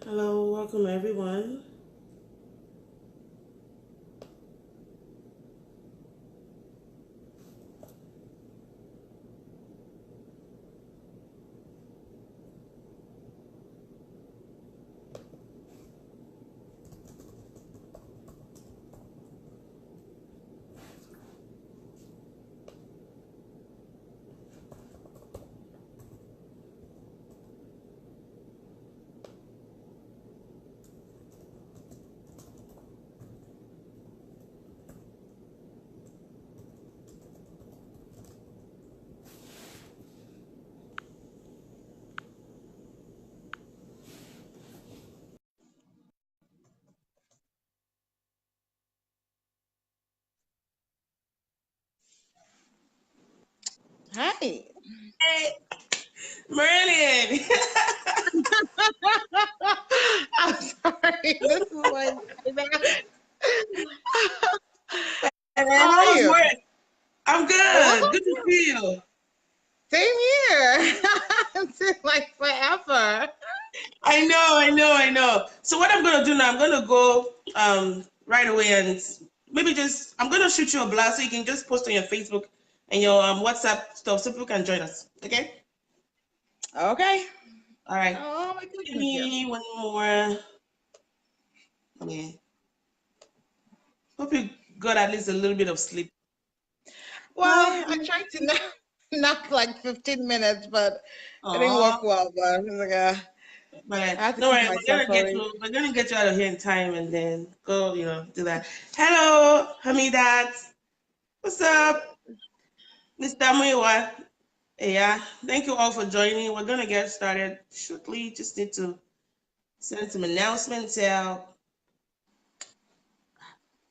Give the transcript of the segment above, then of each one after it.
Hello, welcome everyone. Hi. Hey, Merlin. I'm sorry. This is my And How are how was you? work? I'm good. Welcome Good to to see you. same here. It's been like forever. I know. So what I'm gonna do now, I'm gonna go right away and maybe just I'm gonna shoot you a blast so you can just post on your Facebook and your WhatsApp stuff so people can join us. Okay? Okay. All right. Oh my Give goodness, yes. me one more. Yeah. Hope you got at least a little bit of sleep. Well, I tried to knock like 15 minutes, but it didn't Oh, work well. But I was like, but I have to don't keep worry, myself awake. we're gonna get you out of here in time and then go, do that. Hello, Hamidat. What's up, Mr. Muiwa? Yeah, thank you all for joining. We're gonna get started shortly. Just need to send some announcements out.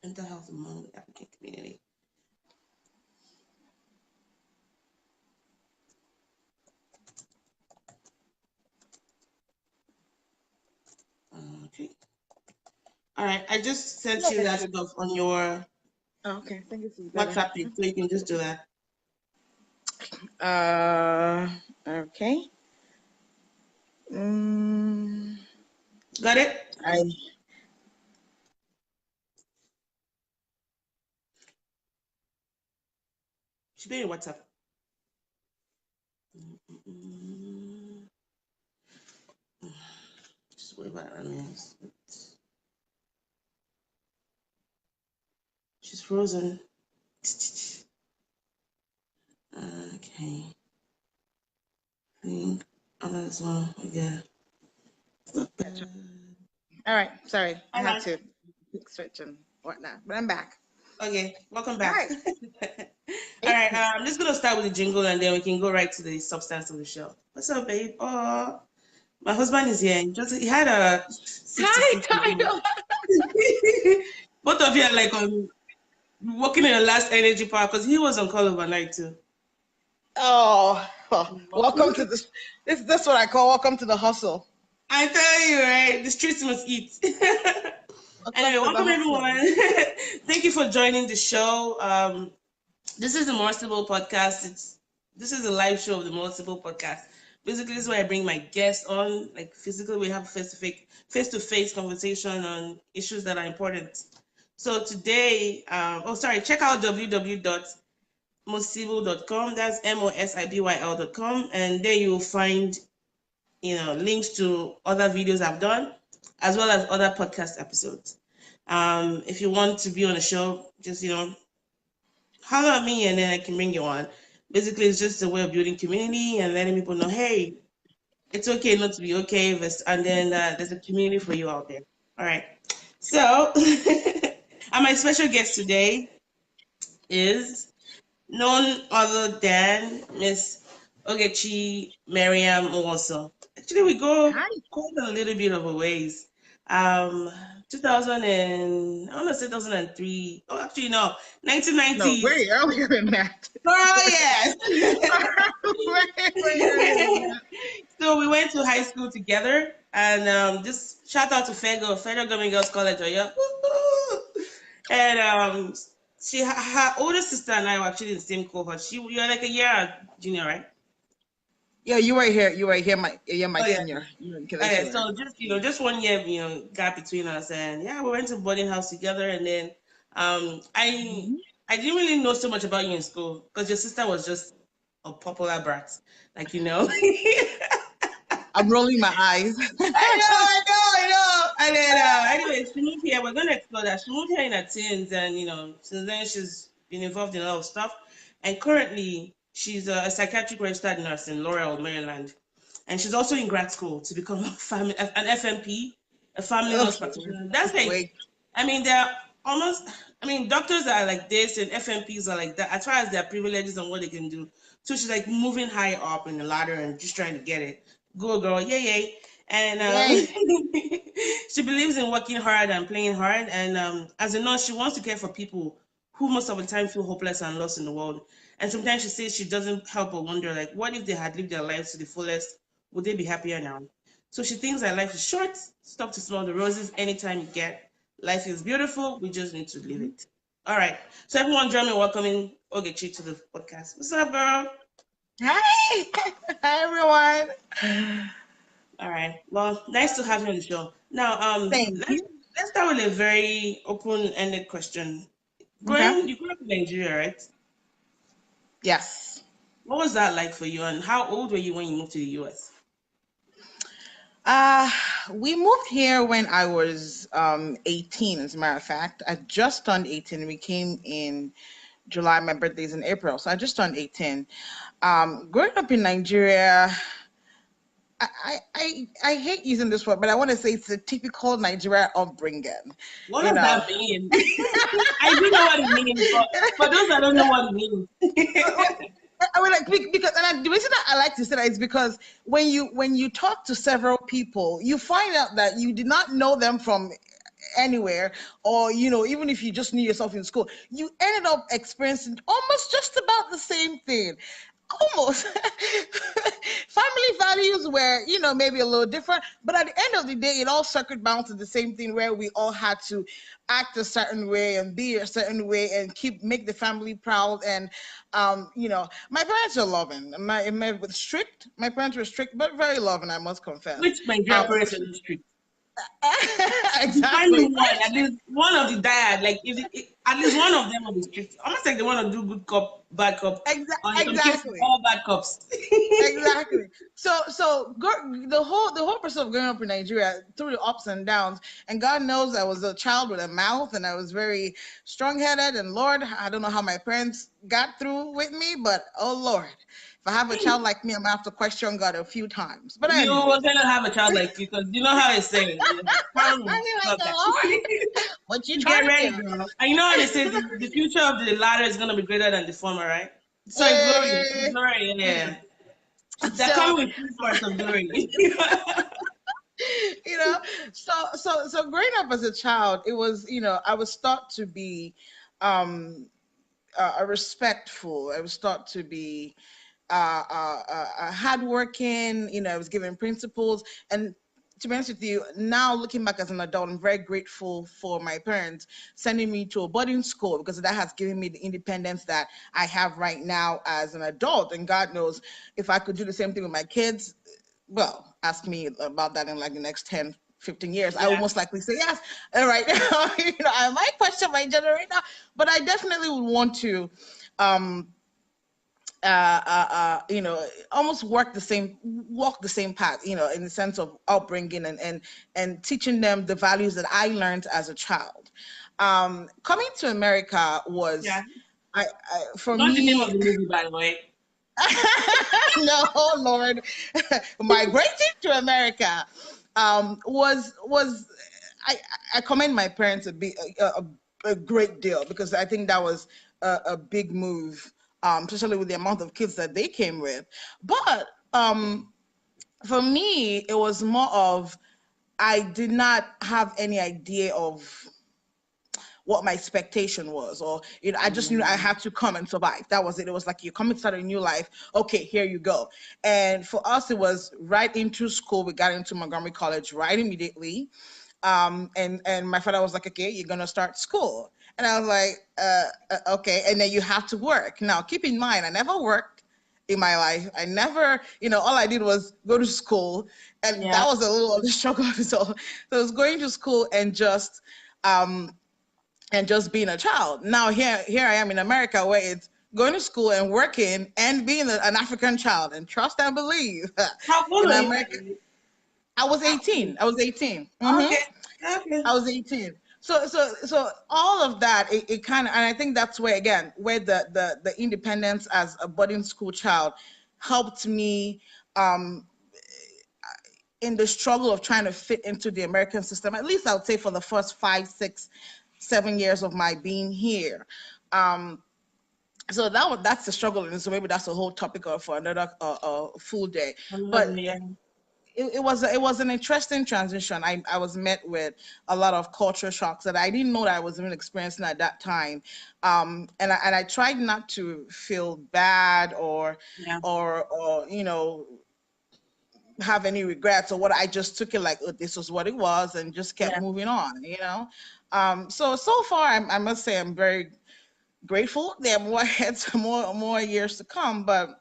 Mental health among the African community. Okay. All right. I just sent No, you it that should. stuff on your Okay, I think this is better. WhatsApp page, so you can just do that. Uh, okay. Mm, Got it? I Should be in WhatsApp. Mm, Just wait about that. She's frozen. Okay. I think others well. Yeah. Not gotcha. bad. All right. Sorry, I All had right. to switch and whatnot, but I'm back. Okay. Welcome All back. right. All right. I'm just gonna start with the jingle and then we can go right to the substance of the show. What's up, babe? Oh, my husband is here. He had a Hi, 66 today. Title. Both of you are like on working in your last energy power because he was on call overnight too. Oh, well, welcome to this. This what I call welcome to the hustle. I tell you, right? The streets must eat. Welcome Anyway, to the welcome hustle. everyone. Thank you for joining the show. This is the More Sibyl Podcast. This is a live show of the More Sibyl Podcast. Basically, this is where I bring my guests on, like physically, we have face-to-face conversation on issues that are important. So today, check out www.mosibyl.com. That's mosibyl.com, and there you'll find links to other videos I've done, as well as other podcast episodes. If you want to be on the show, just holler at me and then I can bring you on. Basically, it's just a way of building community and letting people know, hey, it's okay not to be okay, and then there's a community for you out there. All right. So, and my special guest today is none other than Miss Ogechi Miriam also. Actually, we go Hi. quite a little bit of a ways. Um, 2000 and I want to say 2003. Oh, actually, no, No, 1990s. way earlier than that. Girl, yes. Way earlier than that. So we went to high school together, and just shout out to Federal Government Girls College, oh yeah. And her older sister and I were actually in the same cohort. You're like a year junior, right? Yeah, you were here. You're my Oh yeah. senior. You're in Okay, Kelechi. so just just 1 year, gap between us, and yeah, we went to boarding house together, and then I didn't really know so much about you in school because your sister was just a popular brat, like I'm rolling my eyes. I know. And then anyway, she moved here. We're gonna explore that. She moved here in her teens, and since then she's been involved in a lot of stuff. And currently, she's a psychiatric registered nurse in Laurel, Maryland, and she's also in grad school to become an FMP, a family Oh, nurse practitioner. That's like, wait. I mean, they're almost. I mean, doctors are like this, and FMPs are like that as far as their privileges and what they can do. So she's like moving high up in the ladder and just trying to get it. Go girl, yay yay! And Yay. she believes in working hard and playing hard. And as a nurse, she wants to care for people who most of the time feel hopeless and lost in the world. And sometimes she says she doesn't help but wonder, like, what if they had lived their lives to the fullest? Would they be happier now? So she thinks that life is short. Stop to smell the roses anytime you get. Life is beautiful. We just need to live it. All right. So everyone, join me in welcoming Ogechi to the podcast. What's up, girl? Hi. Hi, everyone. All right. Well, nice to have you on the show. Now, Thank let's you. let's start with a very open-ended question. Okay. You grew up in Nigeria, right? Yes. What was that like for you, and how old were you when you moved to the US? Uh, we moved here when I was 18, as a matter of fact. I just turned 18. We came in July. My birthday's in April, so I just turned 18. Growing up in Nigeria, I hate using this word, but I want to say it's a typical Nigeria upbringing. What You does know, that mean? I do know what it means, but for those that don't know what it means. I mean, like because the reason that I like to say that is because when you talk to several people, you find out that you did not know them from anywhere, or even if you just knew yourself in school, you ended up experiencing almost just about the same thing. Almost. Family values were, maybe a little different, but at the end of the day, it all circled bound to the same thing where we all had to act a certain way and be a certain way and make the family proud. And my parents are loving. My parents were strict, but very loving, I must confess. Which Nigerian parents are these strict? Find me Exactly. one, at least one of the dyad, like at least one of them will be strict. Almost like they want to do good cop, bad cop, or in some cases, Exactly. all bad cops. Exactly. The whole process of growing up in Nigeria through the ups and downs, and God knows I was a child with a mouth, and I was very strong-headed. And Lord, I don't know how my parents got through with me, but oh Lord, if I have a child like me, I'm gonna have to question God a few times. But You anyway, were gonna have a child like you, because you know how they say, I mean, like, stop that. Lord, what you Get trying to ready, do? girl. And you know how they say the future of the latter is gonna be greater than the former, right? Sorry, glory, Eh, glory, yeah. They're so coming with three parts of glory. you know so growing up as a child, it was, I was taught to be um respectful. I was taught to be hardworking. I was given principles. And to be honest with you, now looking back as an adult, I'm very grateful for my parents sending me to a boarding school, because that has given me the independence that I have right now as an adult. And God knows, if I could do the same thing with my kids, well, ask me about that in like the next 10, 15 years. I would Yeah. most likely say yes. And right now, I might question my gender right now, but I definitely would want to um almost walk the same path, in the sense of upbringing, and teaching them the values that I learned as a child. Coming to America was, Yeah. for Not the name me, of the movie, by the way. no, Lord, migrating to America was I I commend my parents a great deal, because I think that was a big move, especially with the amount of kids that they came with. But for me, it was more of, I did not have any idea of what my expectation was, or I just knew I Mm. had to come and survive. That was it. It was like, you come and start a new life. Okay, here you go. And for us, it was right into school. We got into Montgomery College right immediately. And my father was like, okay, you're gonna start school. And I was like, okay. And then you have to work. Now, keep in mind, I never worked. in my life. I never, all I did was go to school, and Yeah. that was a little of the struggle. So it was going to school um, and just being a child. Now here I am in America, where it's going to school and working and being an African child. And trust and believe, How old in are America, you? I was How old? 18. I was 18. Okay. Okay. I was 18. So all of that, it kind of, and I think that's where, again, where the independence as a boarding school child helped me um, in the struggle of trying to fit into the American system. At least I would say for the first 5, 6, 7 years of my being here. Um, so that's the struggle, and so maybe that's a whole topic for another full day. But Yeah. it was an interesting transition. I was met with a lot of culture shocks that I didn't know that I was even experiencing at that time, and I tried not to feel bad Yeah. or have any regrets or what. I just took it like, oh, this was what it was, and just kept Yeah. moving on. So far, I must say I'm very grateful. There are more heads, more years to come, but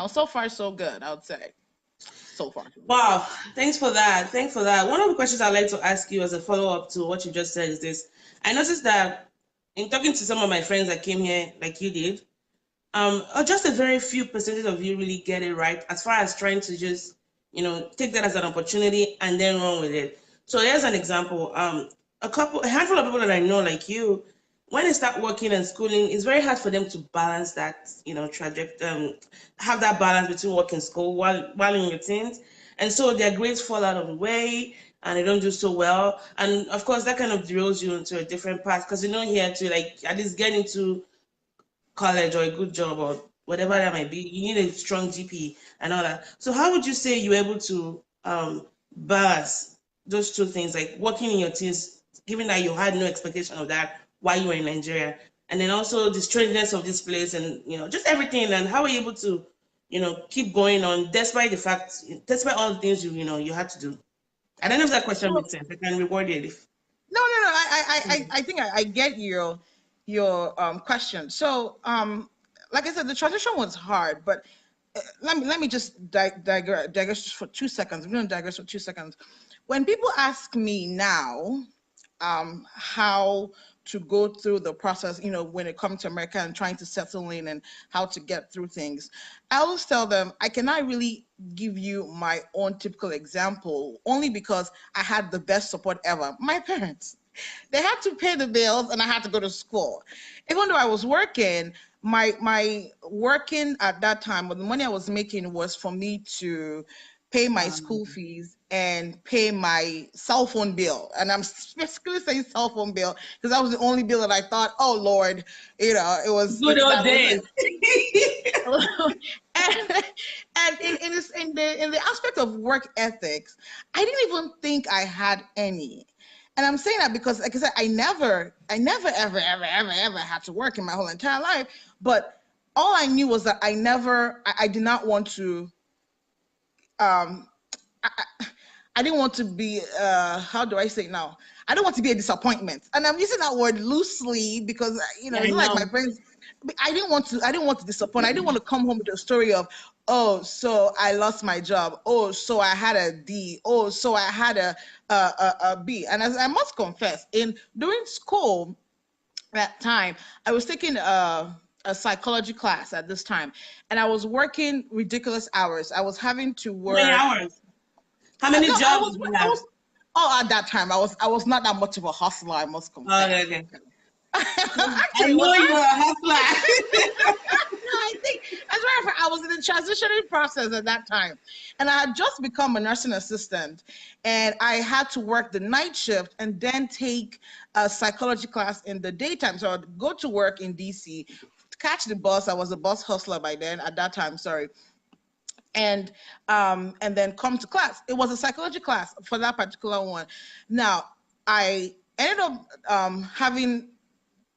so far so good, I would say. So far. Wow. Thanks for that. Thanks for that. One of the questions I'd like to ask you as a follow-up to what you just said is this. I noticed that in talking to some of my friends that came here like you did, just a very few percentage of you really get it right as far as trying to just, take that as an opportunity and then run with it. So here's an example. A handful of people that I know like you, when they start working and schooling, it's very hard for them to balance that, have that balance between work and school while in your teens. And so their grades fall out of the way and they don't do so well. And of course, that kind of derails you into a different path because you're not here to like at least get into college or a good job or whatever that might be. You need a strong GP and all that. So how would you say you're able to balance those two things, like working in your teens, given that you had no expectation of that while you were in Nigeria, and then also the strangeness of this place and just everything, and how were you able to keep going on despite all the things you had to do? I don't know if that question So makes sense. I can reword it if. no. I think I get your question. So like I said, the transition was hard, but let me just digress for 2 seconds. I'm going to digress for 2 seconds. When people ask me now, how to go through the process, when it comes to America and trying to settle in and how to get through things, I always tell them I cannot really give you my own typical example, only because I had the best support ever. My parents, they had to pay the bills and I had to go to school. Even though I was working, my working at that time, but the money I was making was for me to pay my school fees and pay my cell phone bill. And I'm specifically saying cell phone bill because that was the only bill that I thought, oh Lord, it was Good old that days. and in the aspect of work ethics, I didn't even think I had any. And I'm saying that because, like I said, I never, ever had to work in my whole entire life. But all I knew was that I did not want to, um, I didn't want to be, how do I say it now? I don't want to be a disappointment. And I'm using that word loosely because, Yeah, I it's like my know. friends, I didn't want to disappoint. I didn't want to come home with a story of, oh, so I lost my job. Oh, so I had a D. Oh, so I had a B. And as I must confess, during school that time, I was taking a psychology class at this time, and I was working ridiculous hours. I was having to How many work. hours? How many No, jobs did you I have? was. Oh, at that time, I was not that much of a hustler. I must Oh, okay, confess. okay. I Actually, know was you were I? a hustler. No, I think as a matter of fact, I was in the transitioning process at that time, and I had just become a nursing assistant, and I had to work the night shift and then take a psychology class in the daytime. So I'd go to work in DC, catch the bus. I was a bus hustler by then at that time. Sorry. And then come to class. It was a psychology class for that particular one. Now I ended up having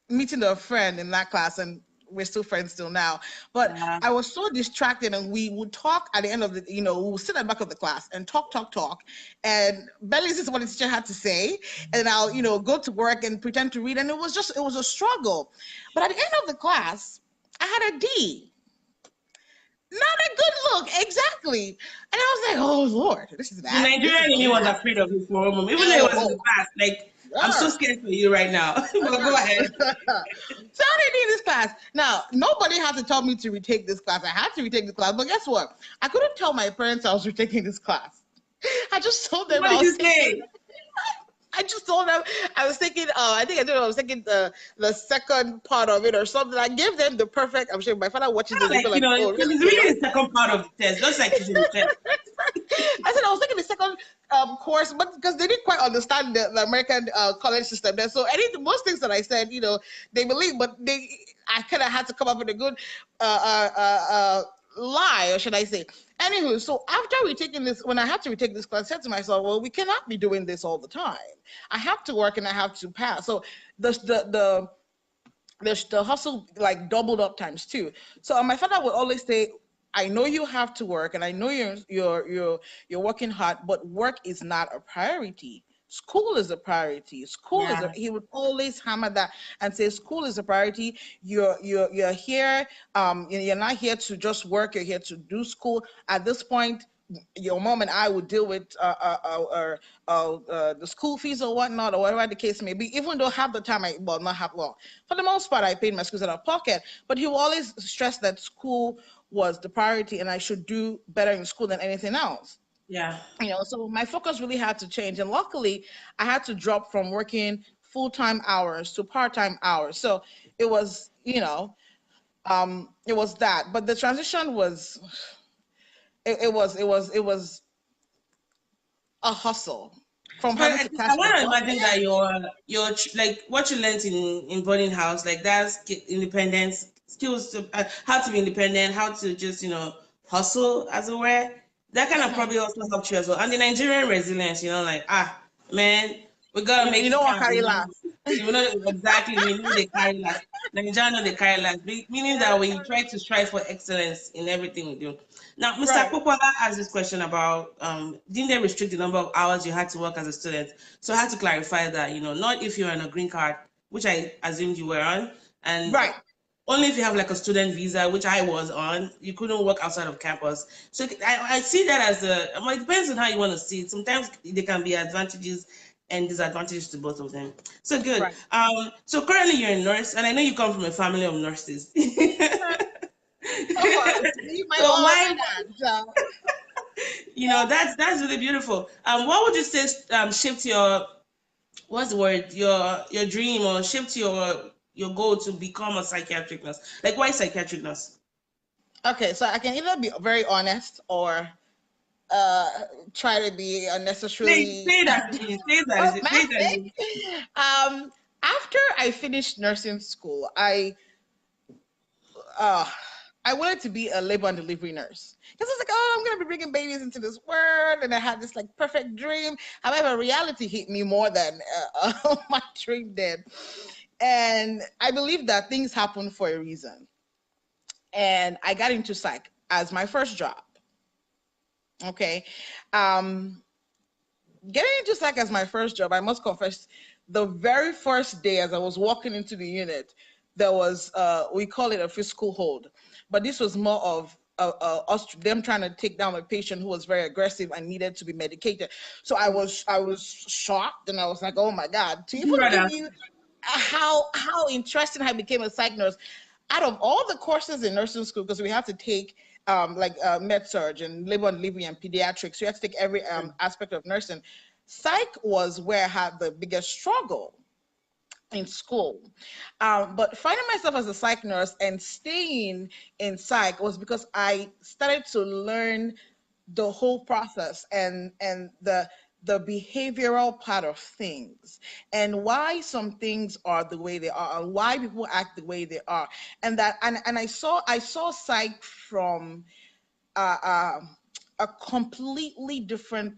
meeting a friend in that class, and we're still friends still now. But Yeah. I was so distracted, and we would talk at the end of we would sit at the back of the class and talk, and barely listen to what the teacher had to say, and I'll go to work and pretend to read, and it was a struggle. But at the end of the class, I had a D. not a good look, exactly. And I was like, oh Lord, this is The bad. This is Nigerian in me was bad. afraid of it for a moment, even though it was in the Oh, past. Like, I'm so oh. scared for you right now. But go ahead. So I did this class. Now, nobody had to tell me to retake this class. I had to retake the class. But guess what? I couldn't tell my parents I was retaking this class. I just told them What I did was you taking. say? I just told them I was taking. I think I told them I was taking the second part of it or something. I gave them the perfect. I'm sure my father watches this. He'll be Like, like, oh, it's really? really the second part of the test, just like it's in the test. I said I was taking the second course, but because they didn't quite understand the American college system there. So most things that I said, they believe, but I kind of had to come up with a good lie, or should I say? Anywho, so after retaking this, when I had to retake this class, I said to myself, well, we cannot be doing this all the time. I have to work and I have to pass. So the hustle like doubled up times two. So my father would always say, I know you have to work and I know you're working hard, but work is not a priority. School is a priority. Yeah. He would always hammer that and say school is a priority. You're here, you're not here to just work, you're here to do school. At this point, your mom and I would deal with the school fees or whatnot, or whatever the case may be, even though half the time for the most part, I paid my schools out of pocket, but he will always stress that school was the priority and I should do better in school than anything else. Yeah. So my focus really had to change. And luckily, I had to drop from working full-time hours to part-time hours. So it was, it was that. But the transition was, it was a hustle from So having to I pass my want to imagine pocket. that your like what you learned in boarding house, like that's independence skills to how to be independent, how to just hustle as it were. That kind of Mhm. probably also helped you as well. And the Nigerian resilience, like man, we gotta You make it know what, count. carry last. You know exactly. We know they carry last. Nigerian know they carry last, meaning that when you try to strive for excellence in everything we do. Now, Mr. Right. Popola asked this question about didn't they restrict the number of hours you had to work as a student? So I had to clarify that, not if you're on a green card, which I assumed you were on, and Right. only if you have like a student visa, which I was on, you couldn't work outside of campus. So I see that as well, it depends on how you want to see it. Sometimes there can be advantages and disadvantages to both of them. So good. Right. So currently you're a nurse, and I know you come from a family of nurses. Of course. Me, my So mom, and why, my dad. So that's really beautiful. What would you say shaped your what's the word your dream or shaped your goal to become a psychiatric nurse? Like why psychiatric nurse? okay, so I can either be very honest or uh try to be unnecessarily Say that it is. Say that is. Say that it dramatic. is. After I finished nursing school, uh I wanted to be a labor and delivery nurse because it's like, oh, I'm gonna be bringing babies into this world, and I had this like perfect dream. However, reality hit me more than my dream did, and I believe that things happen for a reason. And I got into psych as my first job. Okay, um, getting into psych as my first job, I must confess, the very first day as I was walking into the unit, there was we call it a physical hold, but this was more of them trying to take down a patient who was very aggressive and needed to be medicated. So I was shocked and I was like, oh my God, to even give Brother. you how interesting I became a psych nurse. Out of all the courses in nursing school, because we have to take like med surg and labor and delivery and pediatrics, so you have to take every aspect of nursing. Psych was where I had the biggest struggle in school. But finding myself as a psych nurse and staying in psych was because I started to learn the whole process and the behavioral part of things and why some things are the way they are and why people act the way they are, and I saw psych from uh, uh, a completely different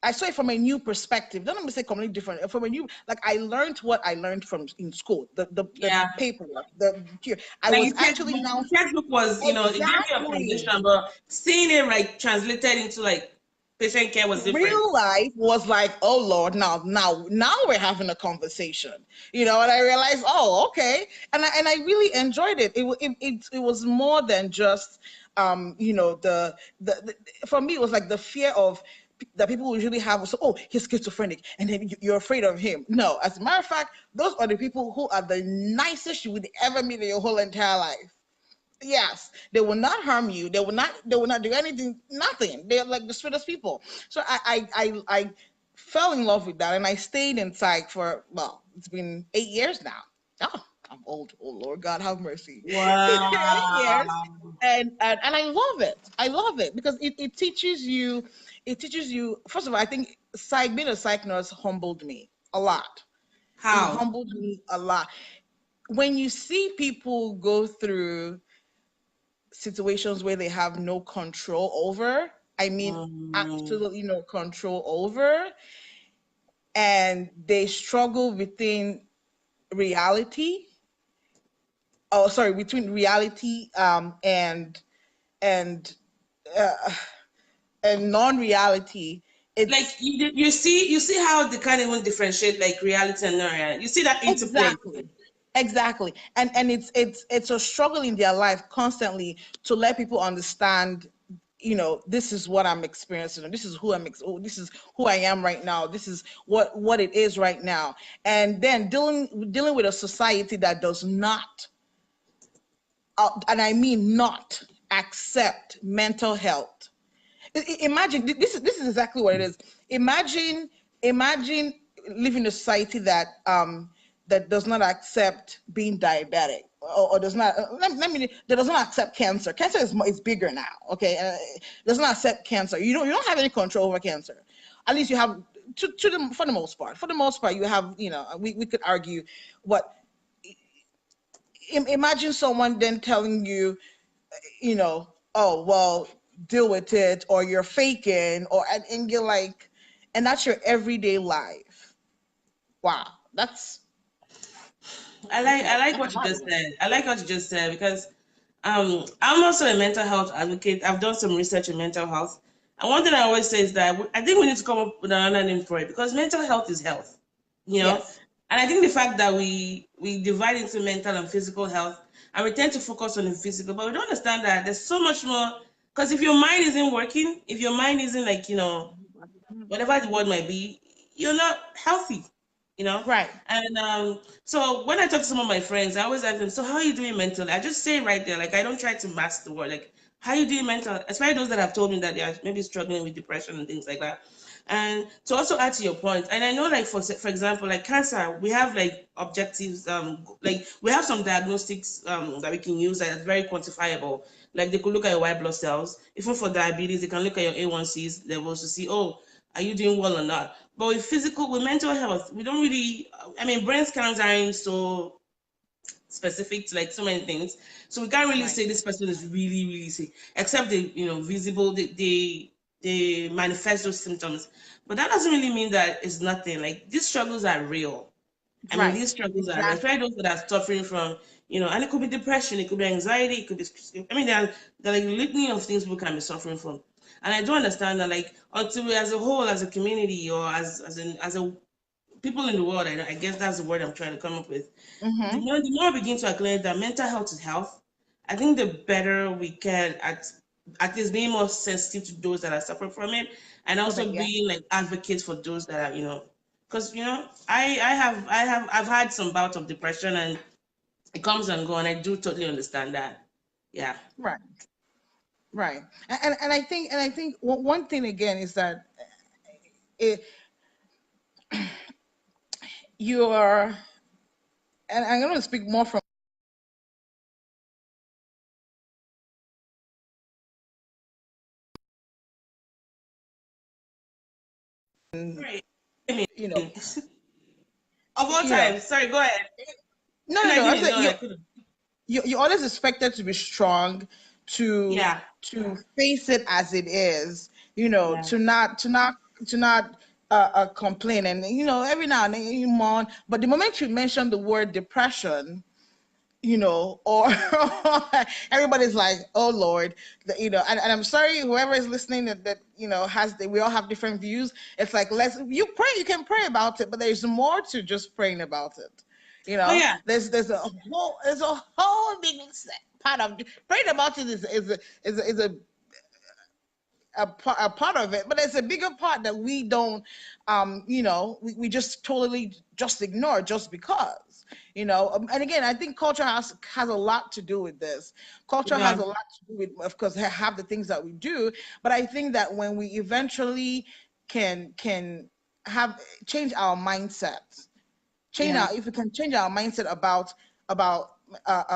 I saw it from a new perspective. Don't let me say completely different. From a new, like I learned what I learned from in school, the Yeah. paperwork, I Like was the actually textbook, now the textbook was, it gave you a exactly foundation, but seeing it like translated into like Patient care was different. Real life was like, oh Lord, now we're having a conversation, and I realized, oh, okay, and I really enjoyed it. It was more than just, the for me it was like the fear of that people usually have. So, oh, he's schizophrenic, and then you're afraid of him. No, as a matter of fact, those are the people who are the nicest you would ever meet in your whole entire life. Yes, they will not harm you. They will not do anything, nothing. They're like the sweetest people. So I fell in love with that, and I stayed in psych for, well, it's been 8 years now. Oh, I'm old. Oh Lord God, have mercy. 8 years. Wow. And I love it. I love it because it teaches you, first of all, I think being a psych nurse humbled me a lot. It How? humbled me a lot. When you see people go through situations where they have no control over, I mean, Mm, absolutely no control over, and they struggle within reality, oh sorry, between reality, and uh, and non-reality. like It's you see how they can't even differentiate like reality and non-reality. You see that interplay. exactly, and it's a struggle in their life constantly to let people understand, this is what I'm experiencing, this is this is who I am right now, this is what it is right now. And then dealing with a society that does not, and I mean not, accept mental health. Imagine, this is exactly what it is. Imagine living in a society that does not accept being diabetic, or does not, that does not accept cancer. Cancer is bigger now. Okay, does not accept cancer. You don't have any control over cancer. At least you have, for the most part. For the most part, you have. We could argue, what, imagine someone then telling you, oh well, deal with it, or you're faking, and you're like, and that's your everyday life. Wow, I like that's a what you hard just one. said. I like what you just said because I'm also a mental health advocate. I've done some research in mental health. And one thing I always say is that I think we need to come up with another name for it because mental health is health, you know? Yes. And I think the fact that we divide into mental and physical health, and we tend to focus on the physical, but we don't understand that there's so much more. Because if your mind isn't working, if your mind isn't like, whatever the word might be, you're not healthy, you know? Right. And so when I talk to some of my friends, I always ask them, so how are you doing mentally? I just say it right there, like I don't try to mask the word, like how are you doing mental? Especially those that have told me that they are maybe struggling with depression and things like that. And to also add to your point, and I know like for example, like cancer, we have like objectives, like we have some diagnostics that we can use that is very quantifiable. Like they could look at your white blood cells. Even for diabetes, they can look at your A1Cs levels to see, oh, are you doing well or not? But with mental health, we don't really, I mean, brain scans aren't so specific to like so many things. So we can't really Right. say this person is really, really sick, except they, visible, they manifest those symptoms. But that doesn't really mean that it's nothing. Like these struggles are real. I mean, Right. these struggles are real, Exactly. especially those that are suffering from, and it could be depression, it could be anxiety, it could be, I mean, there are like a litany of things people can be suffering from. And I do understand that, like, until we as a whole, as a community, or as a people in the world, I guess that's the word I'm trying to come up with. Mm-hmm. The more we begin to acknowledge that mental health is health, I think the better we can at least being more sensitive to those that are suffering from it, and From it, also yeah. being like advocates for those that are, because I've had some bouts of depression and it comes and goes, and I do totally understand that. Yeah. Right. Right. And I think one thing again is that, it, you're, and I'm going to speak more from, Right. I mean, you know, of all you know, time. Sorry, go ahead. no, And no, I no. I'm didn't saying know I couldn't. you're always expected to be strong, to Yeah. face it as it is, Yeah. to not complain, and every now and then you mourn. But the moment you mention the word depression, or everybody's like, oh Lord, and I'm sorry, whoever is listening that we all have different views. It's like, you can pray about it, but there's more to just praying about it. Oh yeah. There's a whole big part of praying about it is a part of it, but it's a bigger part that we don't, we just totally just ignore just because, and again, I think culture has a lot to do with this. Culture has Yeah. a lot to do with, of course, have the things that we do, but I think that when we eventually can have change our mindset, Yeah. if we can change our mindset about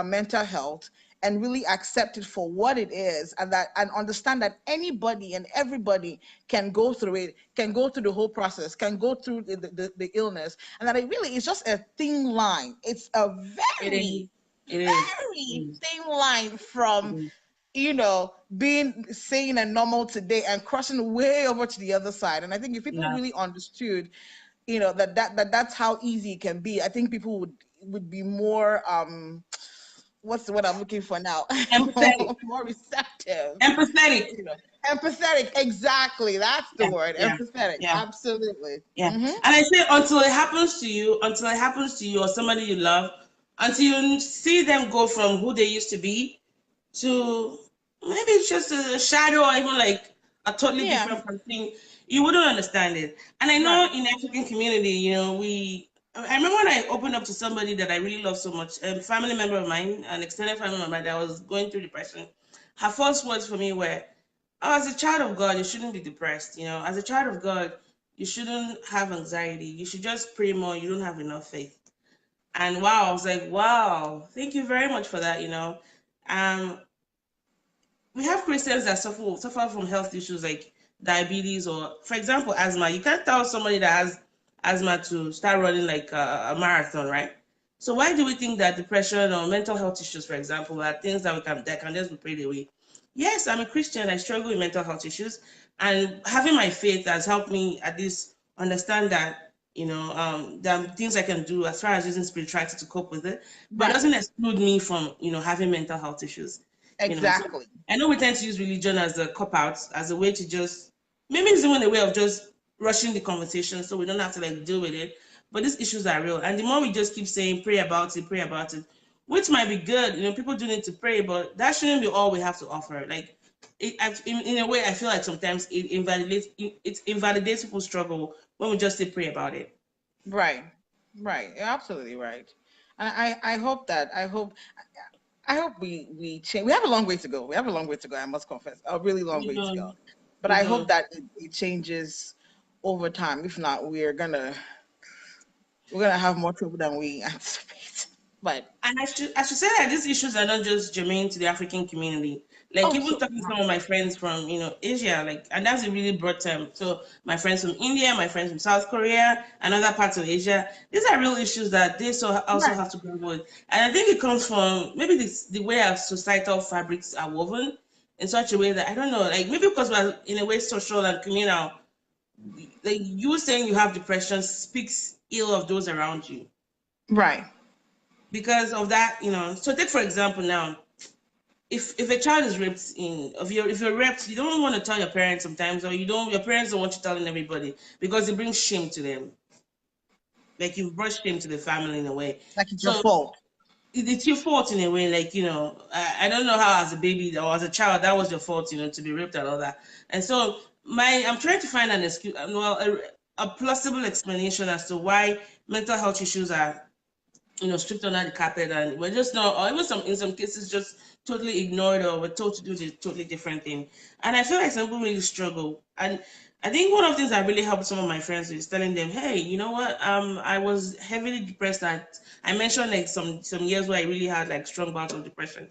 mental health and really accept it for what it is, and understand that anybody and everybody can go through it, can go through the whole process, can go through the illness, and that it really is just a thin line. It's a It is. very, It is. It very is. thin line It from is. being sane and normal today and crossing way over to the other side. And I think if people Yeah. really understood, that's how easy it can be, I think people would be more, what's the word I'm looking for now? Empathetic. More receptive. Empathetic. You know, empathetic. Exactly. That's the Yeah. word. Yeah. Empathetic. Yeah. Absolutely. Yeah. Mm-hmm. And I say until it happens to you or somebody you love, until you see them go from who they used to be to maybe it's just a shadow or even like a totally Yeah. different person, you wouldn't understand it. And I know Right. in the African community, I remember when I opened up to somebody that I really love so much, a family member of mine, an extended family member that was going through depression. Her first words for me were, oh, as a child of God, you shouldn't be depressed. As a child of God, you shouldn't have anxiety. You should just pray more. You don't have enough faith. And wow, I was like, wow, thank you very much for that. Um, we have Christians that suffer from health issues like diabetes or, for example, asthma. You can't tell somebody that has asthma to start running like a marathon, right? So why do we think that depression or mental health issues, for example, are things that can just be prayed away? Yes, I'm a Christian. I struggle with mental health issues, and having my faith has helped me at least understand that there are things I can do as far as using spirituality to cope with it, but it Right. doesn't exclude me from having mental health issues. So Exactly. I know we tend to use religion as a cop out, as a way to just, maybe it's even a way of just rushing the conversation so we don't have to like deal with it. But these issues are real. And the more we just keep saying, pray about it, which might be good, people do need to pray, but that shouldn't be all we have to offer. Like, in a way, I feel like sometimes it invalidates people's struggle when we just say pray about it. Right. Right. You're absolutely right. And I hope we change. We have a long way to go. We have a long way to go. I must confess, a really long We way to go. do. But We I do. hope that it changes over time. If not, we're gonna have more trouble than we anticipate. But And I should say that these issues are not just germane to the African community. Like oh, even so talking to some of my friends from Asia, like, and that's a really broad term. So my friends from India, my friends from South Korea, and other parts of Asia, these are real issues that they also right, have to grapple with. And I think it comes from maybe the way our societal fabrics are woven in such a way that I don't know, like maybe because we're in a way social and communal. Like you saying you have depression speaks ill of those around you right, because of that. So take for example now, if a child is raped if you're raped, you don't want to tell your parents sometimes, or your parents don't want you telling everybody because it brings shame to them. Like you've brought shame to the family in a way. like it's your So fault. it's your fault in a way. Like I don't know how as a baby or as a child that was your fault. To be raped and all that. And so I'm trying to find an excuse, well, a plausible explanation as to why mental health issues are stripped under the carpet, and we're just not, or even in some cases, just totally ignored, or we're told to do a totally different thing. And I feel like some people really struggle. And I think one of the things that really helped some of my friends is telling them, hey, you know what? I was heavily depressed. That I mentioned like some years where I really had like strong bouts of depression.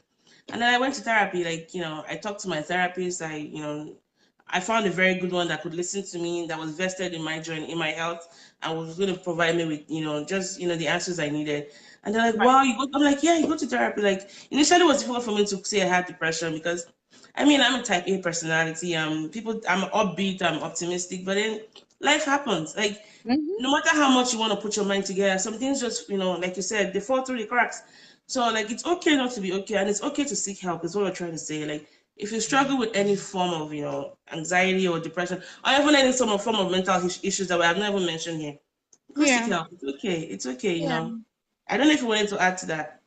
And then I went to therapy. Like, I talked to my therapist. I found a very good one that could listen to me, that was vested in my journey, in my health, and was going to provide me with, just, the answers I needed. And they're like, Right, wow, you go, I'm like, yeah, you go to therapy. Like, initially it was difficult for me to say I had depression because, I'm a type A personality. I'm upbeat, I'm optimistic, but then life happens. Like, Hmm. no matter how much you want to put your mind together, some things just, like you said, they fall through the cracks. So, like, it's okay not to be okay, and it's okay to seek help, is what we're trying to say. Like, if you struggle with any form of, anxiety or depression, or even any form of mental issues that we have never mentioned here, go seek Yeah. help. It's okay. It's okay. Yeah. I don't know if you wanted to add to that.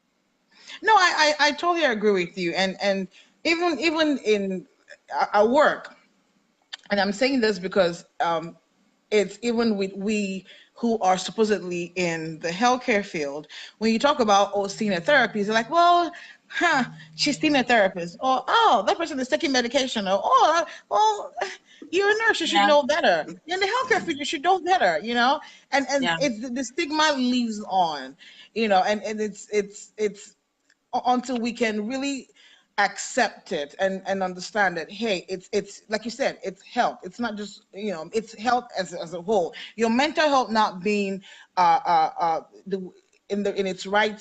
No, I totally agree with you. And even in our work, and I'm saying this because it's even with we who are supposedly in the healthcare field. When you talk about seeing a therapist, they're like, well, she's seeing a therapist, or oh, that person is taking medication, or well, you're a nurse, you should Yeah. know better. You're in the healthcare field, you should know better, and Yeah. it's the stigma lives on, and it's until we can really accept it and understand that, hey, it's like you said, it's health. It's not just, it's health as a whole. Your mental health not being the in its right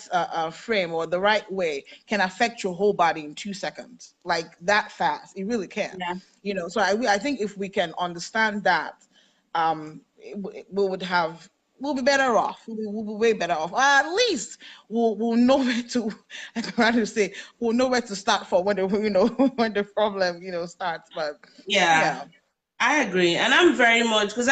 frame or the right way can affect your whole body in 2 seconds, like that fast. It really can. Yeah. So I think if we can understand that, we would have, we'll be better off. We'll be way better off. At least we'll know where to, I'm trying to say, we'll know where to start for when the when the problem starts. But Yeah. yeah, I agree, and I'm very much because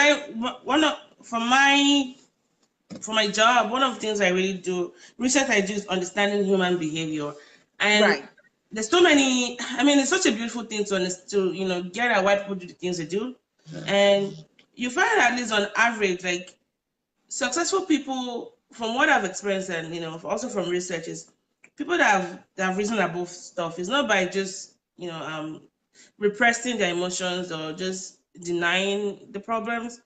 one of for my job, one of the things I really do research I do is understanding human behavior, and right. there's so many. I mean, it's such a beautiful thing to get at why people do the things they do, and you find at least on average, like successful people, from what I've experienced, and also from research, is people that have risen above stuff. It's not by just repressing their emotions or just denying the problems,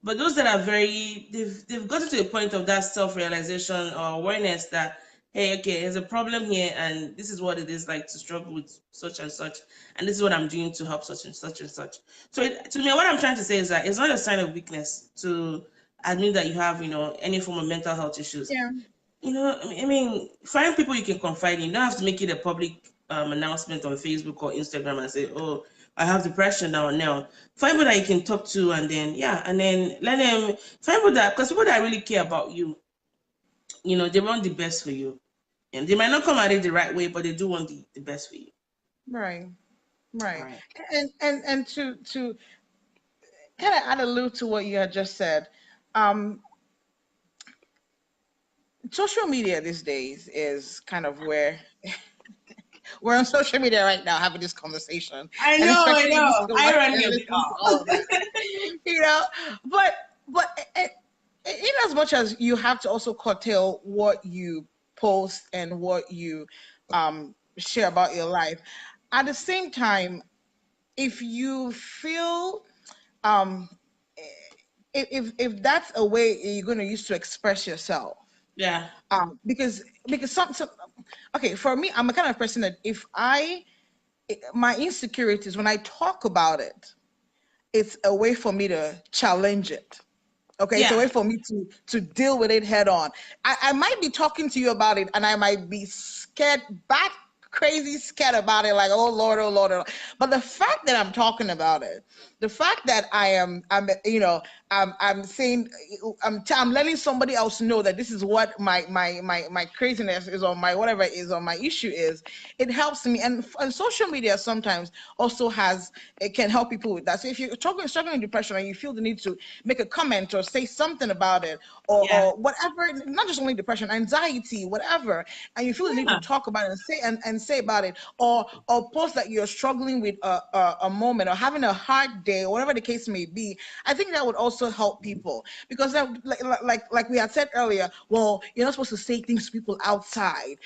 but those that are they've gotten to a point of that self-realization or awareness that, hey, okay, there's a problem here, and this is what it is like to struggle with such and such, and this is what I'm doing to help such and such and such. So to me, what I'm trying to say is that it's not a sign of weakness to admit that you have any form of mental health issues. Yeah. I mean, find people you can confide in. You don't have to make it a public announcement on Facebook or Instagram and say, "Oh, I have depression now." Now, find people that you can talk to, and then let them find people because people that really care about you, they want the best for you, and they might not come at it the right way, but they do want the best for you. Right. All Right. right. And to kind of add a little to what you had just said, um, social media these days is kind of where we're on social media right now having this conversation, I and know, I especially those know. who I like run and of it listen to all of that, you know. But in as much as you have to also curtail what you post and what you share about your life, at the same time, if you feel um, if that's a way you're going to use to express yourself, Yeah. because some okay, for me, I'm a kind of person that if my insecurities, when I talk about it, it's a way for me to challenge it. Okay, it's a Yeah. way for me to deal with it head on. I might be talking to you about it and I might be scared back, crazy scared about it, like, oh Lord, oh Lord, oh Lord. But the fact that I'm talking about it, the fact that I'm saying, I'm letting somebody else know that this is what my craziness is, or my whatever is, or my issue is, it helps me. And social media sometimes also it can help people with that. So if you're struggling with depression and you feel the need to make a comment or say something about it, Yeah. or whatever, not just only depression, anxiety, whatever, and you feel the need to Yeah. talk about it and say about it, or post that you're struggling with a moment or having a hard day, or whatever the case may be, I think that would also help people, because like we had said earlier, well, you're not supposed to say things to people outside.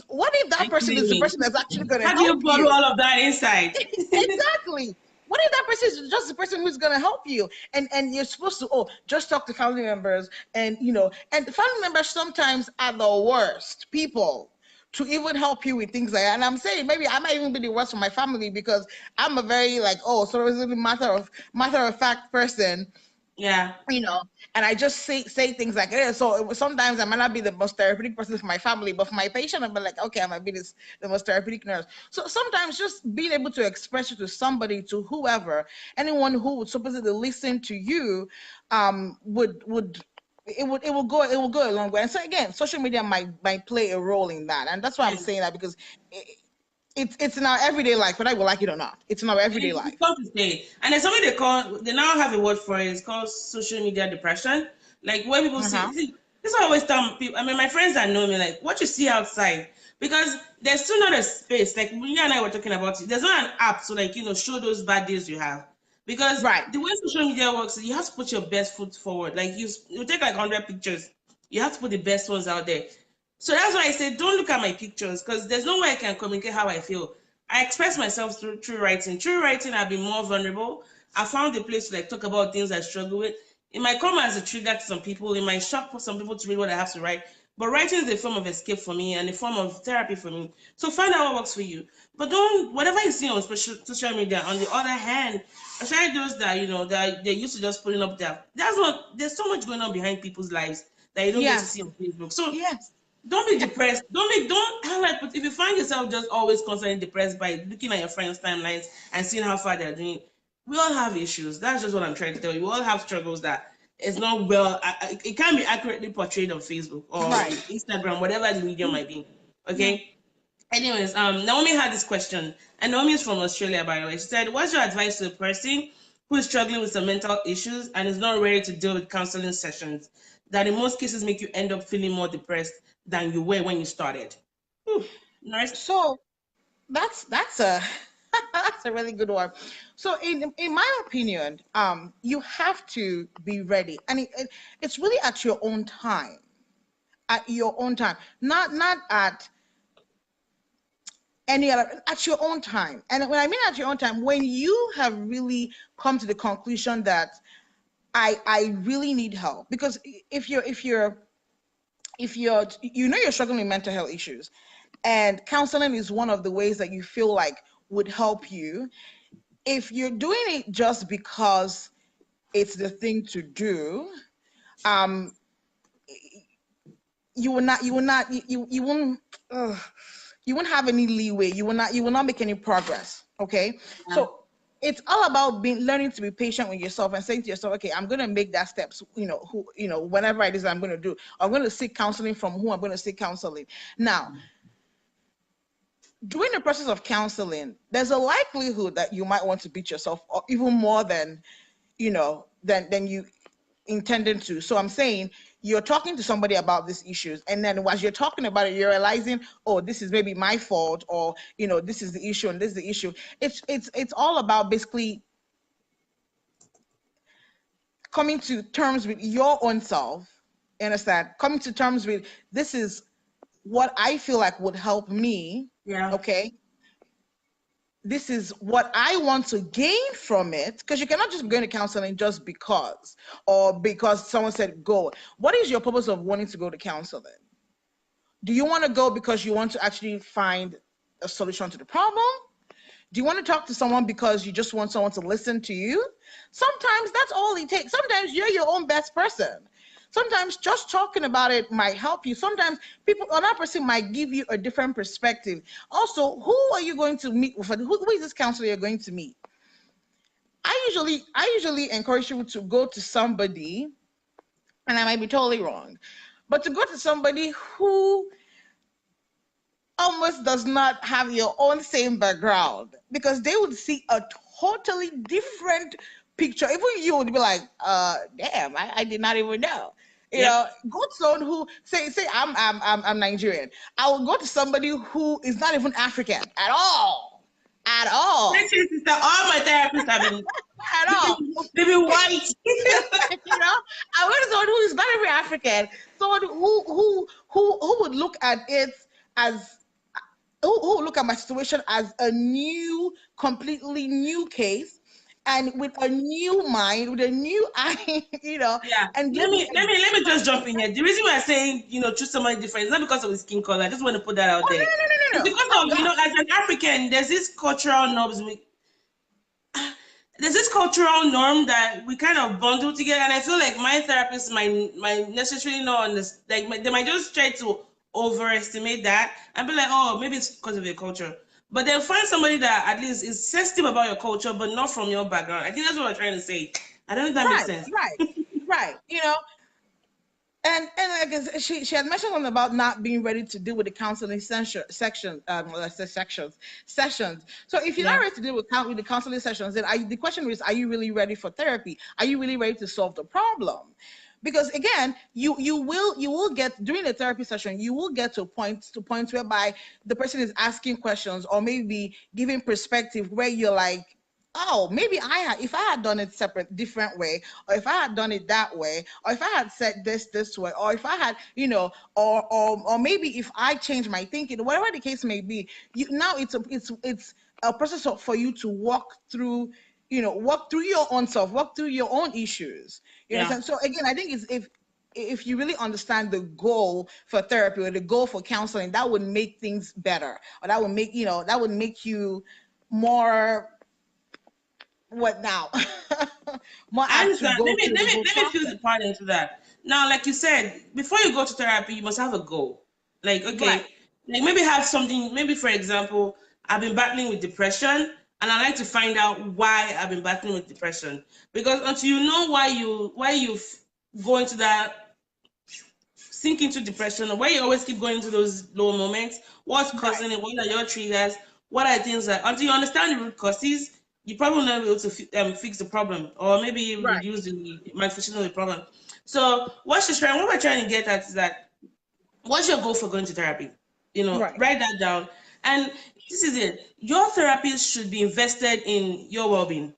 What if that person is the Including. person that's actually going to How do you help bottle you? all of that inside? Exactly. What if that person is just the person who's going to help you, and you're supposed to, just talk to family members, and family members sometimes are the worst people to even help you with things like that. And I'm saying maybe I might even be the worst for my family, because I'm a very, like, so it's a matter of fact person. Yeah. And I just say things like it is. So sometimes I might not be the most therapeutic person for my family, but for my patient, I'm like, okay, I might be the most therapeutic nurse. So sometimes just being able to express it to somebody, to whoever, anyone who would supposedly listen to you, would it will go a long way. And so again, social media might play a role in that, and that's why I'm Yes. saying that, because it's in our everyday life, whether we like it or not. It's in our everyday It's life. come to stay. And there's something they now have a word for it. It's called social media depression. Like when people Uh-huh. see, this I always tell people, I mean, my friends that know me, like, what you see outside, because there's still not a space. Like, you and I were talking about it. There's not an app to, like, show those bad days you have. Because Right. the way social media works, you have to put your best foot forward. Like, you take like 100 pictures. You have to put the best ones out there. So that's why I say don't look at my pictures, because there's no way I can communicate how I feel. I express myself through writing. Through writing, I've been more vulnerable. I found a place to like talk about things I struggle with. It might come as a trigger to some people. It might shock some people to read what I have to write. But writing is a form of escape for me and a form of therapy for me. So find out what works for you. But don't, whatever you see on social media, on the other hand, especially those that, that they're used to just putting up there. There's so much going on behind people's lives that you don't get to see Yes. on Facebook. So Yes. don't be depressed. Don't like. But if you find yourself just always constantly depressed by looking at your friends' timelines and seeing how far they're doing, we all have issues. That's just what I'm trying to tell you. We all have struggles that it's not well. It can't be accurately portrayed on Facebook or Right. Instagram, whatever the medium might be. Okay. Anyways, Naomi had this question, and Naomi is from Australia, by the way. She said, "What's your advice to a person who is struggling with some mental issues and is not ready to deal with counseling sessions that in most cases make you end up feeling more depressed than you were when you started?" Whew. Nurse? So that's a that's a really good one. So in my opinion, you have to be ready, and it's really at your own time, not at any other, at your own time. And when I mean at your own time, when you have really come to the conclusion that I really need help, because if you're you're struggling with mental health issues, and counseling is one of the ways that you feel like would help you. If you're doing it just because it's the thing to do, um you won't you won't have any leeway. You will not make any progress. Okay. Yeah. So it's all about learning to be patient with yourself and saying to yourself, okay, I'm going to make that steps, whenever it is I'm going to do. I'm going to seek counseling from who I'm going to seek counseling. Now, during the process of counseling, there's a likelihood that you might want to beat yourself or even more than you intended to. So I'm saying you're talking to somebody about these issues, and then as you're talking about it, you're realizing, oh, this is maybe my fault, or this is the issue and this is the issue. It's all about basically coming to terms with your own self. Understand? Coming to terms with, this is what I feel like would help me. Yeah. Okay. This is what I want to gain from it, because you cannot just be going to counseling just because, or because someone said go. What is your purpose of wanting to go to counseling? Do you want to go because you want to actually find a solution to the problem? Do you want to talk to someone because you just want someone to listen to you? Sometimes that's all it takes. Sometimes you're your own best person. Sometimes just talking about it might help you. Sometimes another person might give you a different perspective. Also, who are you going to meet with? Who is this counselor you're going to meet? I usually encourage you to go to somebody, and I might be totally wrong, but to go to somebody who almost does not have your own same background, because they would see a totally different picture. Even you would be like, damn, I did not even know. Yep. Go to someone who say I'm Nigerian. I will go to somebody who is not even African at all. At all. Sister, all my therapists have been At all. they've been white. I went to someone who is not even African, someone who would look at it as who look at my situation as a completely new case, and with a new mind, with a new eye, Yeah. and Let me just jump in here. The reason why I'm saying, choose somebody different is not because of his skin color. I just want to put that out oh, there. It's no. because Oh, of, God. as an African, there's this cultural knobs. there's this cultural norm that we kind of bundle together, and I feel like my therapist might necessarily not understand. Like they might just try to overestimate that and be like, oh, maybe it's because of your culture. But then find somebody that at least is sensitive about your culture, but not from your background. I think that's what I'm trying to say. I don't know if that makes Right, sense. right. And I guess she had mentioned something about not being ready to deal with the counseling section, let's say sessions. So if you're not Yeah. ready to deal with the counseling sessions, then the question is, are you really ready for therapy? Are you really ready to solve the problem? Because again, you will get, during the therapy session, you will get to points whereby the person is asking questions or maybe giving perspective where you're like, oh, maybe if I had done it different way, or if I had done it that way, or if I had said this way, or if I had, or maybe if I changed my thinking, whatever the case may be, now it's a process for you to walk through your own self, walk through your own issues. You Yeah. understand? So again, I think it's if you really understand the goal for therapy or the goal for counseling, that would make things better, or that would make you more, what now? More I apt to understand. go Let me through let the me whole let me feel the process. part into that. Now, like you said, before you go to therapy, you must have a goal. Like, Right. okay, like maybe have something, maybe for example, I've been battling with depression and I like to find out why I've been battling with depression. Because until you know why you go into that sink into depression, or why you always keep going into those low moments, what's Right. causing it, what are your triggers, what are things that, until you understand the root causes, you probably will not be able to fix the problem, or maybe Right. reduce the manifestation of the problem. So what we're trying to get at is that, what's your goal for going to therapy? Right. Write that down. And this is it. Your therapist should be invested in your well-being.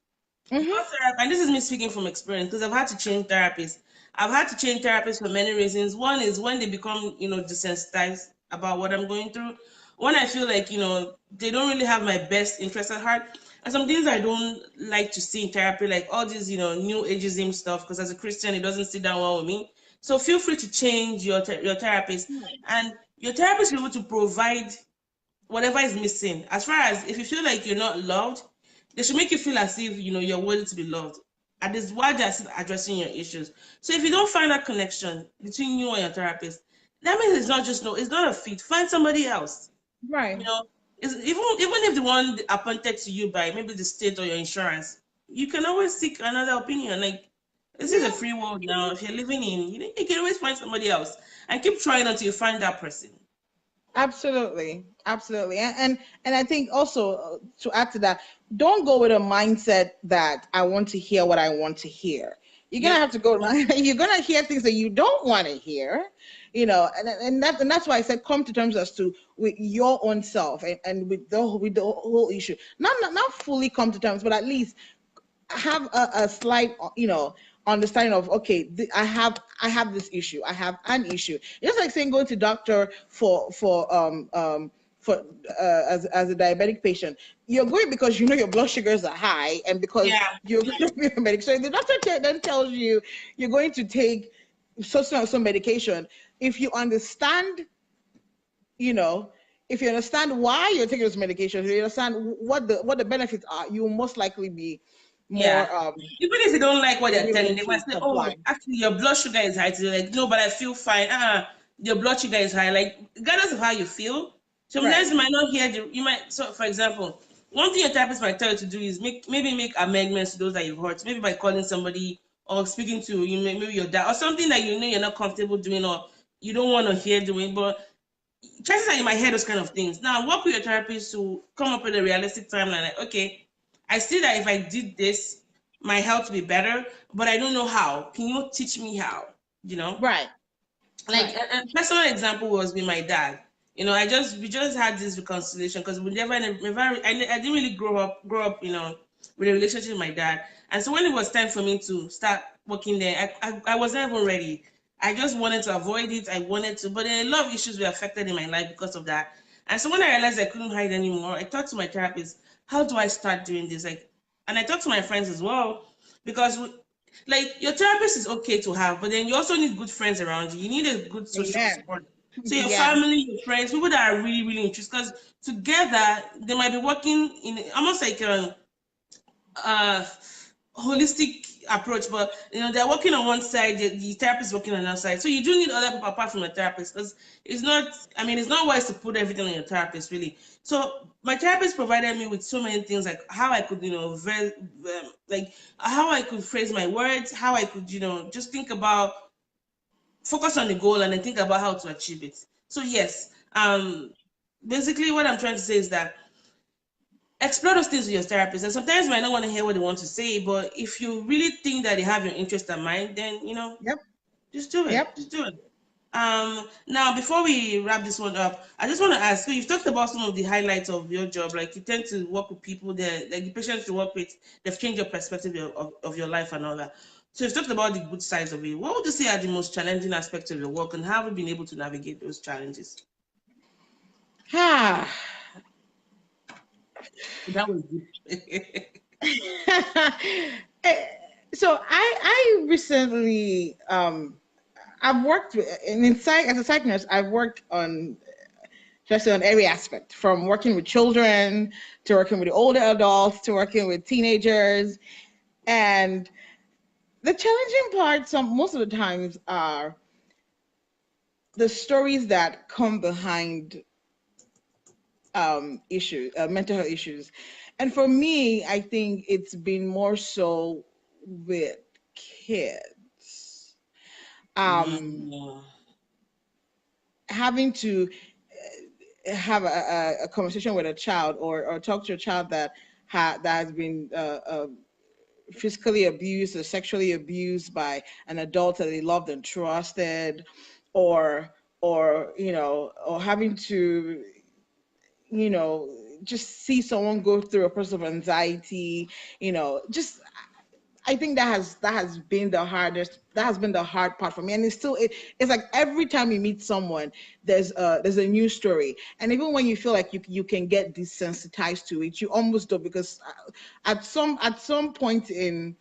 Your Mm-hmm. therapy, and this is me speaking from experience because I've had to change therapists. I've had to change therapists for many reasons. One is when they become, desensitized about what I'm going through. When I feel like, they don't really have my best interest at heart. And some things I don't like to see in therapy, like all this, new ageism stuff, because as a Christian, it doesn't sit down well with me. So feel free to change your therapist. And your therapist will be able to provide whatever is missing. As far as if you feel like you're not loved, they should make you feel as if you're worthy to be loved. And this is why they're still addressing your issues. So if you don't find that connection between you and your therapist, that means it's not just no, it's not a fit. Find somebody else. You Right. know, even if the one appointed to you by maybe the state or your insurance, you can always seek another opinion. Like this is a Yeah. free world now. If you're living in, you can always find somebody else and keep trying until you find that person. Absolutely, absolutely, and I think also, to add to that, don't go with a mindset that I want to hear what I want to hear. You're gonna Yep. have to go. You're gonna hear things that you don't want to hear, and that's why I said come to terms as to with your own self, and with the whole issue. Not fully come to terms, but at least have a slight, understanding of, okay, I have this issue, I have an issue. Just like saying going to doctor as a diabetic patient, you're going because your blood sugars are high, and because Yeah. you're going to be a medic. So the doctor then tells you you're going to take some medication. If you understand, you know, if you understand why you're taking those medications, you understand what the benefits are, you will most likely be Yeah. more Even if you don't like what they're telling, willing they to might say, comply. "Oh, actually, your blood sugar is high." So you're like, "No, but I feel fine." Your blood sugar is high. Like, regardless of how you feel, sometimes Right. you might not hear the. You might. So, for example, one thing your therapist might tell you to do is make amendments to those that you've hurt. Maybe by calling somebody or speaking to maybe your dad or something that you're not comfortable doing or you don't want to hear doing, but chances are you might hear those kind of things. Now, work with your therapist to come up with a realistic timeline. Like, okay, I see that if I did this, my health will be better, but I don't know how. Can you teach me how? You know, Right. like Right. a personal example was with my dad. We just had this reconciliation because I didn't really grow up, with a relationship with my dad. And so when it was time for me to start working there, I wasn't even ready. I just wanted to avoid it. I wanted to, but then a lot of issues were affected in my life because of that. And so when I realized I couldn't hide anymore, I talked to my therapist, how do I start doing this? Like, and I talked to my friends as well, because like your therapist is okay to have, but then you also need good friends around you. You need a good social Amen. support. So your Yes. family, your friends, people that are really, really interested, because together they might be working in almost like holistic approach, but they're working on one side, the therapist is working on another side. So you do need other people apart from the therapist, because it's not wise to put everything on your therapist, really. So my therapist provided me with so many things, like how I could, like how I could phrase my words, how I could, just think about, focus on the goal, and then think about how to achieve it. So yes, basically what I'm trying to say is that explore those things with your therapist. And sometimes you might not want to hear what they want to say, but if you really think that they have your interest in mind, then Yep. just do it. Yep. Just do it. Now before we wrap this one up, I just want to ask. So you've talked about some of the highlights of your job, like you tend to work with people that, like the patients you work with, they've changed your perspective of your life and all that. So you've talked about the good sides of it. What would you say are the most challenging aspects of your work, and how have you been able to navigate those challenges? Ah. That was deep. So I recently I've worked as a psych nurse. I've worked on just on every aspect, from working with children to working with older adults to working with teenagers. And the challenging part most of the times are the stories that come behind mental health issues. And for me, I think it's been more so with kids. Mm. Having to have a conversation with a child, or talk to a child that has been physically abused or sexually abused by an adult that they loved and trusted, or or having to just see someone go through a process of anxiety, just I think that has been the hardest. That has been the hard part for me, and it's like every time you meet someone, there's a new story, and even when you feel like you can get desensitized to it, you almost do, because at some point in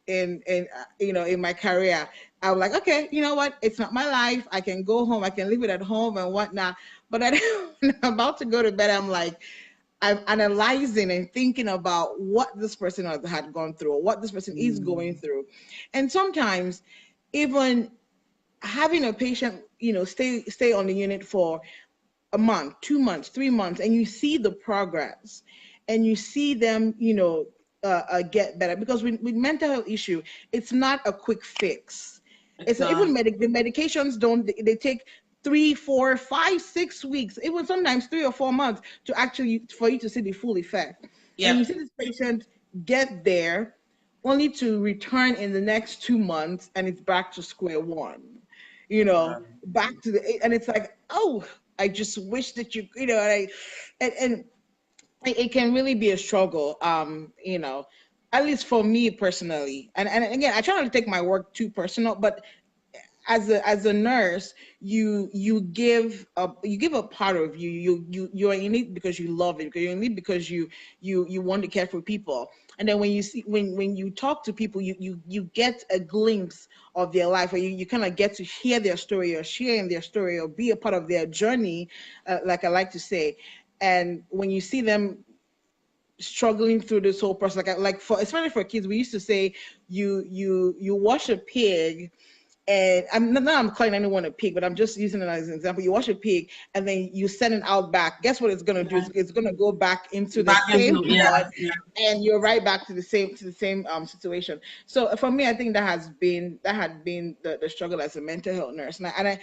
my career, I was like, okay, you know what? It's not my life. I can go home. I can leave it at home and whatnot. But then when I'm about to go to bed, I'm analyzing and thinking about what this person had gone through, or what this person is going through. And sometimes even having a patient, stay on the unit for a month, 2 months, 3 months, and you see the progress, and you see them, get better. Because with mental health issue, it's not a quick fix. It's not, even the medications they take 3, 4, 5, 6 weeks, even sometimes 3 or 4 months for you to see the full effect. Yeah. And you see this patient get there, only to return in the next 2 months, and it's back to square one. Back to and it's like, oh, I just wish that and it can really be a struggle. At least for me personally. And again, I try not to take my work too personal, but as a nurse, you give a part of you're in it because you love it, because you're in it because you want to care for people. And then when you talk to people, you get a glimpse of their life, or you kind of get to hear their story, or sharing their story, or be a part of their journey, like I like to say. And when you see them struggling through this whole process, especially for kids, we used to say you wash a pig. And I'm calling anyone a pig, but I'm just using it as an example. You wash a pig, and then you send it out back. Guess what it's going to do? It's going to go back into the same blood, and you're right back to the same situation. So for me, I think that had been the struggle as a mental health nurse. And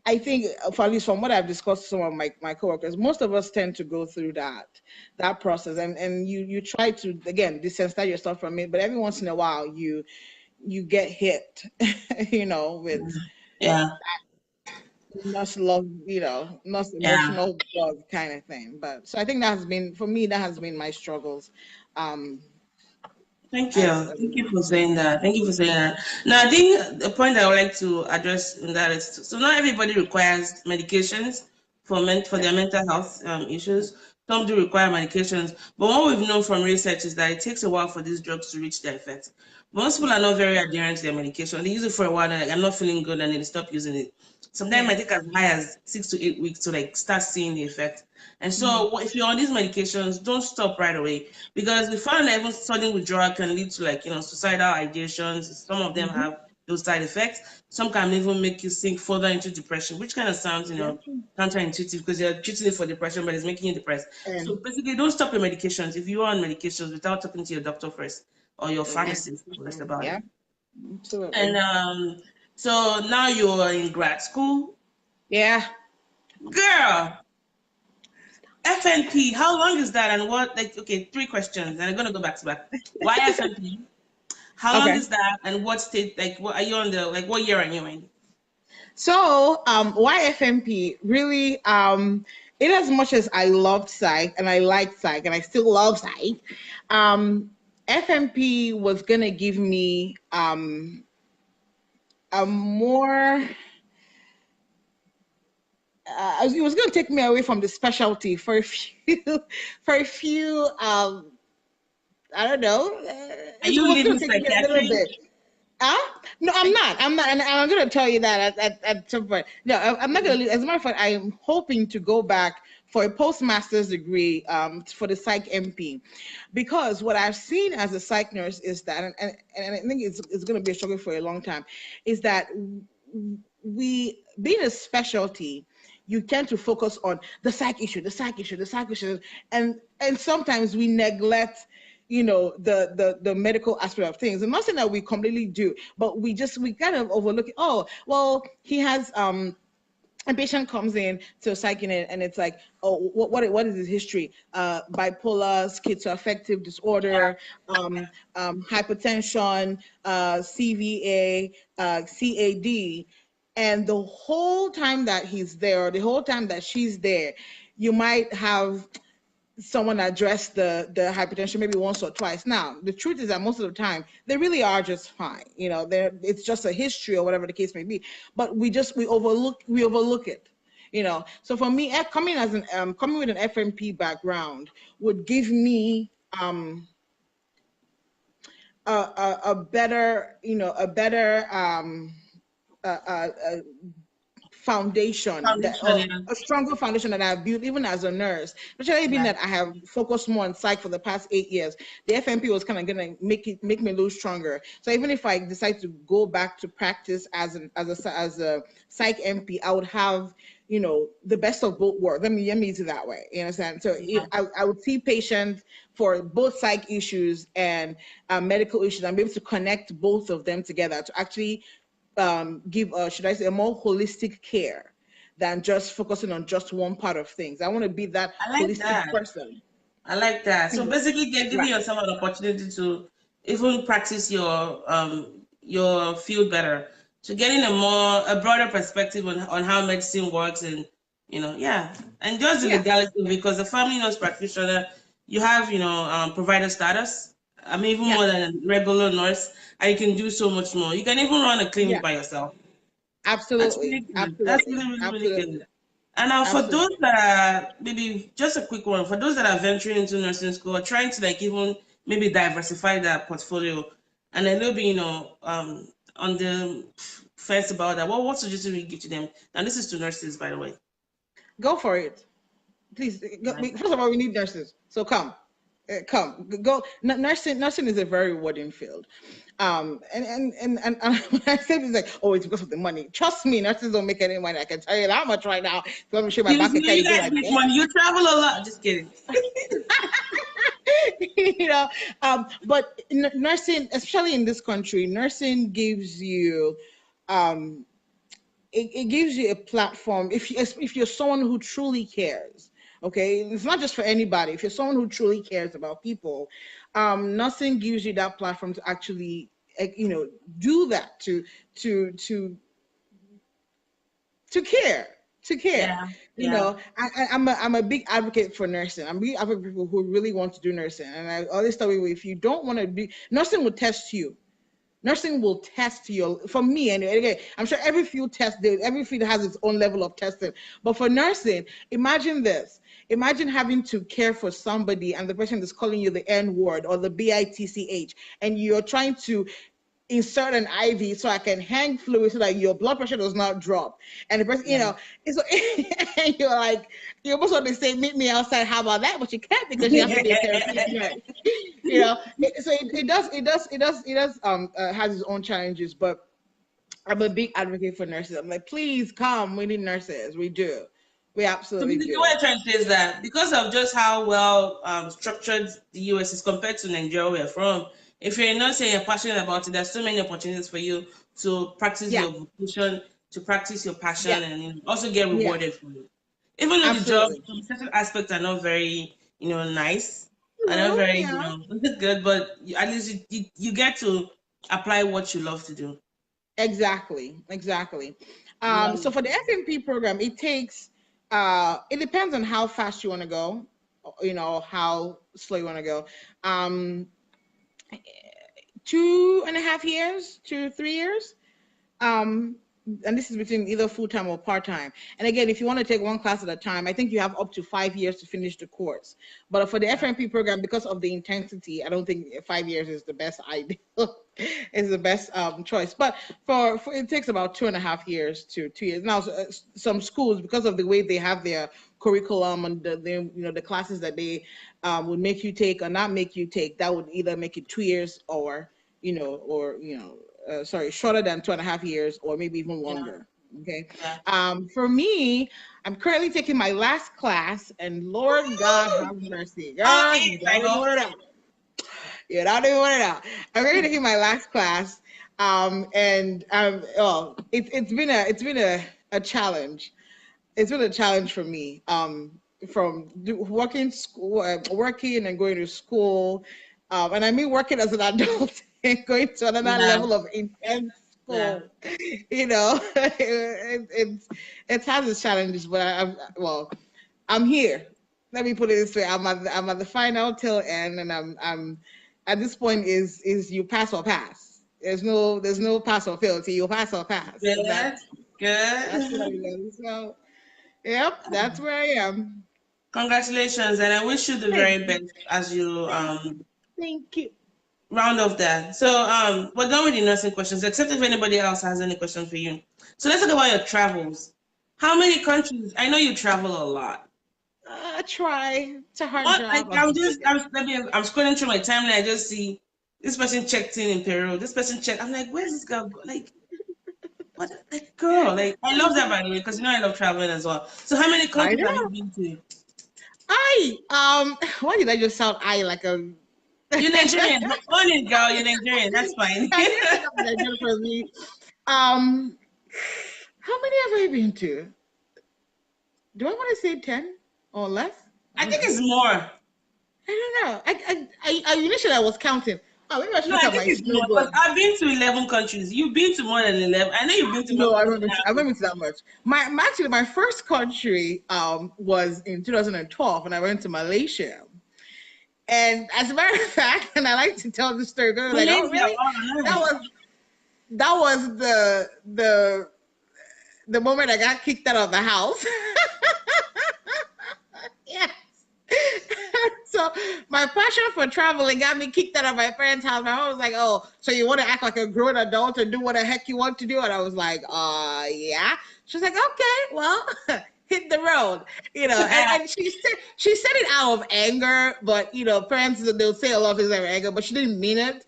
I think, for at least from what I've discussed with some of my coworkers, most of us tend to go through that process, and you try to, again, desensitize yourself from it, but every once in a while you get hit, with not love, not emotional love kind of thing. But so I think that has been my struggles. Thank you. Thank you for saying that. Thank you for saying that. Now, I think the point I would like to address in that is, so not everybody requires medications for their mental health issues. Some do require medications, but what we've known from research is that it takes a while for these drugs to reach their effect. Most people are not very adherent to their medication. They use it for a while, and like, I'm not feeling good, and then they stop using it. Sometimes it might take as high as 6 to 8 weeks to like start seeing the effect. And so if you're on these medications, don't stop right away, because we found that even sudden withdrawal can lead to like, suicidal ideations. Some of them have those side effects. Some can even make you sink further into depression, which kind of sounds, counterintuitive, because you're treating it for depression, but it's making you depressed. So basically, don't stop your medications if you are on medications without talking to your doctor first or your pharmacist first about it. Absolutely. And so now you're in grad school. Yeah. Girl, FNP, how long is that, and what, like, okay, 3 questions, and I'm going to go back to back. Why FNP? How long is that, and what state, like, what are you on the, like, what year are you in? So, why FNP? Really, in as much as I loved psych and I liked psych and I still love psych, FNP was gonna give me a more. It was going to take me away from the specialty for a few. I don't know. Are you leaving psychiatric? No, I'm not. And I'm going to tell you that at some point. No, I'm not going to leave. As a matter of fact, I'm hoping to go back for a postmaster's degree for the psych MP, because what I've seen as a psych nurse is that, and I think it's going to be a struggle for a long time, is that we, being a specialty, you tend to focus on the psych issue, and sometimes we neglect, the medical aspect of things. And not saying that we completely do, but we kind of overlook it. Oh, well, he has a patient comes in to a psych unit and it's like, oh, what is his history? Bipolar, schizoaffective disorder, hypertension, CVA, CAD. And the whole time that he's there, or the whole time that she's there, you might have someone address the hypertension maybe once or twice. Now, the truth is that most of the time they really are just fine. It's just a history or whatever the case may be. But we overlook it. So for me, coming with an FNP background would give me a better foundation, a stronger foundation that I've built even as a nurse, especially being that I have focused more on psych for the past 8 years. The FNP was kind of going to make me a little stronger. So even if I decide to go back to practice as a psych MP, I would have the best of both worlds. Let me use it that way. You understand? So I would see patients for both psych issues and medical issues, and be able to connect both of them together to actually give should I say, a more holistic care than just focusing on just one part of things. I want to be that holistic person. I like that. So basically, giving yourself an opportunity to even practice your field better, to getting a broader perspective on how medicine works, and and just the legality, because the family nurse practitioner, you have provider status. I mean, even more than a regular nurse, and you can do so much more. You can even run a clinic by yourself. Absolutely. That's really good. And now for those that are, maybe just a quick one, for those that are venturing into nursing school or trying to like even maybe diversify their portfolio, and a little bit, on the fence about that, what suggestion would you give to them? And this is to nurses, by the way. Go for it. Please. First of all, we need nurses. So come, go. Nursing is a very rewarding field. And when I say this, like, oh, it's because of the money. Trust me, nurses don't make any money. I can tell you that much right now. So let me show my bank account. You guys make money. You travel a lot. Just kidding. But nursing, especially in this country, nursing gives you, it gives you a platform. If you're someone who truly cares. Okay, it's not just for anybody. If you're someone who truly cares about people, nursing gives you that platform to actually, do that, to care. I'm a big advocate for nursing. I'm a big advocate for people who really want to do nursing. And I always tell you, if you don't want to be, nursing will test you. Nursing will test you. For me, and again, I'm sure every field has its own level of testing. But for nursing, imagine this. Imagine having to care for somebody and the person is calling you the N word or the BITCH, and you're trying to insert an IV so I can hang fluid so that your blood pressure does not drop. And the person, you Yeah. know, it's, and you're like, you almost want to say, meet me outside. How about that? But you can't because you have to be a therapeutic nurse. You know, so it does has its own challenges, but I'm a big advocate for nurses. I'm like, please come. We need nurses. We do. We So absolutely basically, what do. I'm trying to say is that because of just how well structured the US is compared to Nigeria, where we're from, if you're not saying you're passionate about it, there's so many opportunities for you to practice Yeah. your vocation, to practice your Yeah. passion, and also get Yeah. rewarded for it. Even though the job, Absolutely. some certain aspects are not very, nice, are not Well, very, yeah. good, but at least you get to apply what you love to do. Exactly, exactly. Yeah. So for the FMP program, it takes it depends on how fast you want to go, you know, how slow you want to go. Um, 2.5 years to 3 years. Um, and this is between either full time or part time. And again, if you want to take one class at a time, I think you have up to 5 years to finish the course. But for the FMP program, because of the intensity, I don't think 5 years is the best idea, is the best choice. But for it takes about 2.5 years to 2 years. Now, some schools, because of the way they have their curriculum and the classes that they would make you take or not make you take, that would either make it 2 years or sorry, shorter than 2.5 years, or maybe even Yeah. longer. Okay. Yeah. For me, I'm currently taking my last class, and Lord God have mercy, How girl, is you I don't even know? want to know. You don't even want to know. I'm currently taking my last class, and well, it's been a challenge. It's been a challenge for me. From working and going to school, and I mean working as an adult and going to another Yeah. level of intense Yeah. school. You know, it has its challenges, but I'm here. Let me put it this way: I'm at the final tail end, and I'm at this point is you pass or pass. There's no pass or fail. So you pass or pass. So Good. that's what I Good. know. So yep, that's where I am. Congratulations, and I wish you the Thank very you. best as you Thank you. Thank you. round off that. So we're done with the nursing questions, except if anybody else has any questions for you. So let's talk about your travels. How many countries? I know you travel a lot. I try. It's a hard What? job. I'm just kidding. I'm scrolling through my timeline. I just see this person checked in Peru. This person checked. I'm like, where's this girl? Like, what? Like, girl. Like, I love that by the way, because I love traveling as well. So how many I countries have you know. been to? Why did I just sound I like a You're Nigerian. Own it, girl. You're Nigerian. That's fine. I didn't know that just for me. Um, how many have I been to? Do I want to say 10 or less? I I don't think know. it's more. I don't know. I initially I was counting. Oh, maybe I should No, look I at think my it's more because snowboard. I've been to 11 countries. You've been to more than 11. I know you've been to more No, countries than I I have. haven't been to that much. Actually my first country was in 2012 when I went to Malaysia. And as a matter of fact, and I like to tell the story, they're like, "Oh, Malaysia, really?" wow, That nice. was that was the moment I got kicked out of the house. Yes. So my passion for traveling got me kicked out of my parents' house. My mom was like, "Oh, so you want to act like a grown adult and do what the heck you want to do?" And I was like, yeah." She was like, "Okay, well, hit the road," And she said it out of anger, but parents they'll say a lot of things out of anger, but she didn't mean it.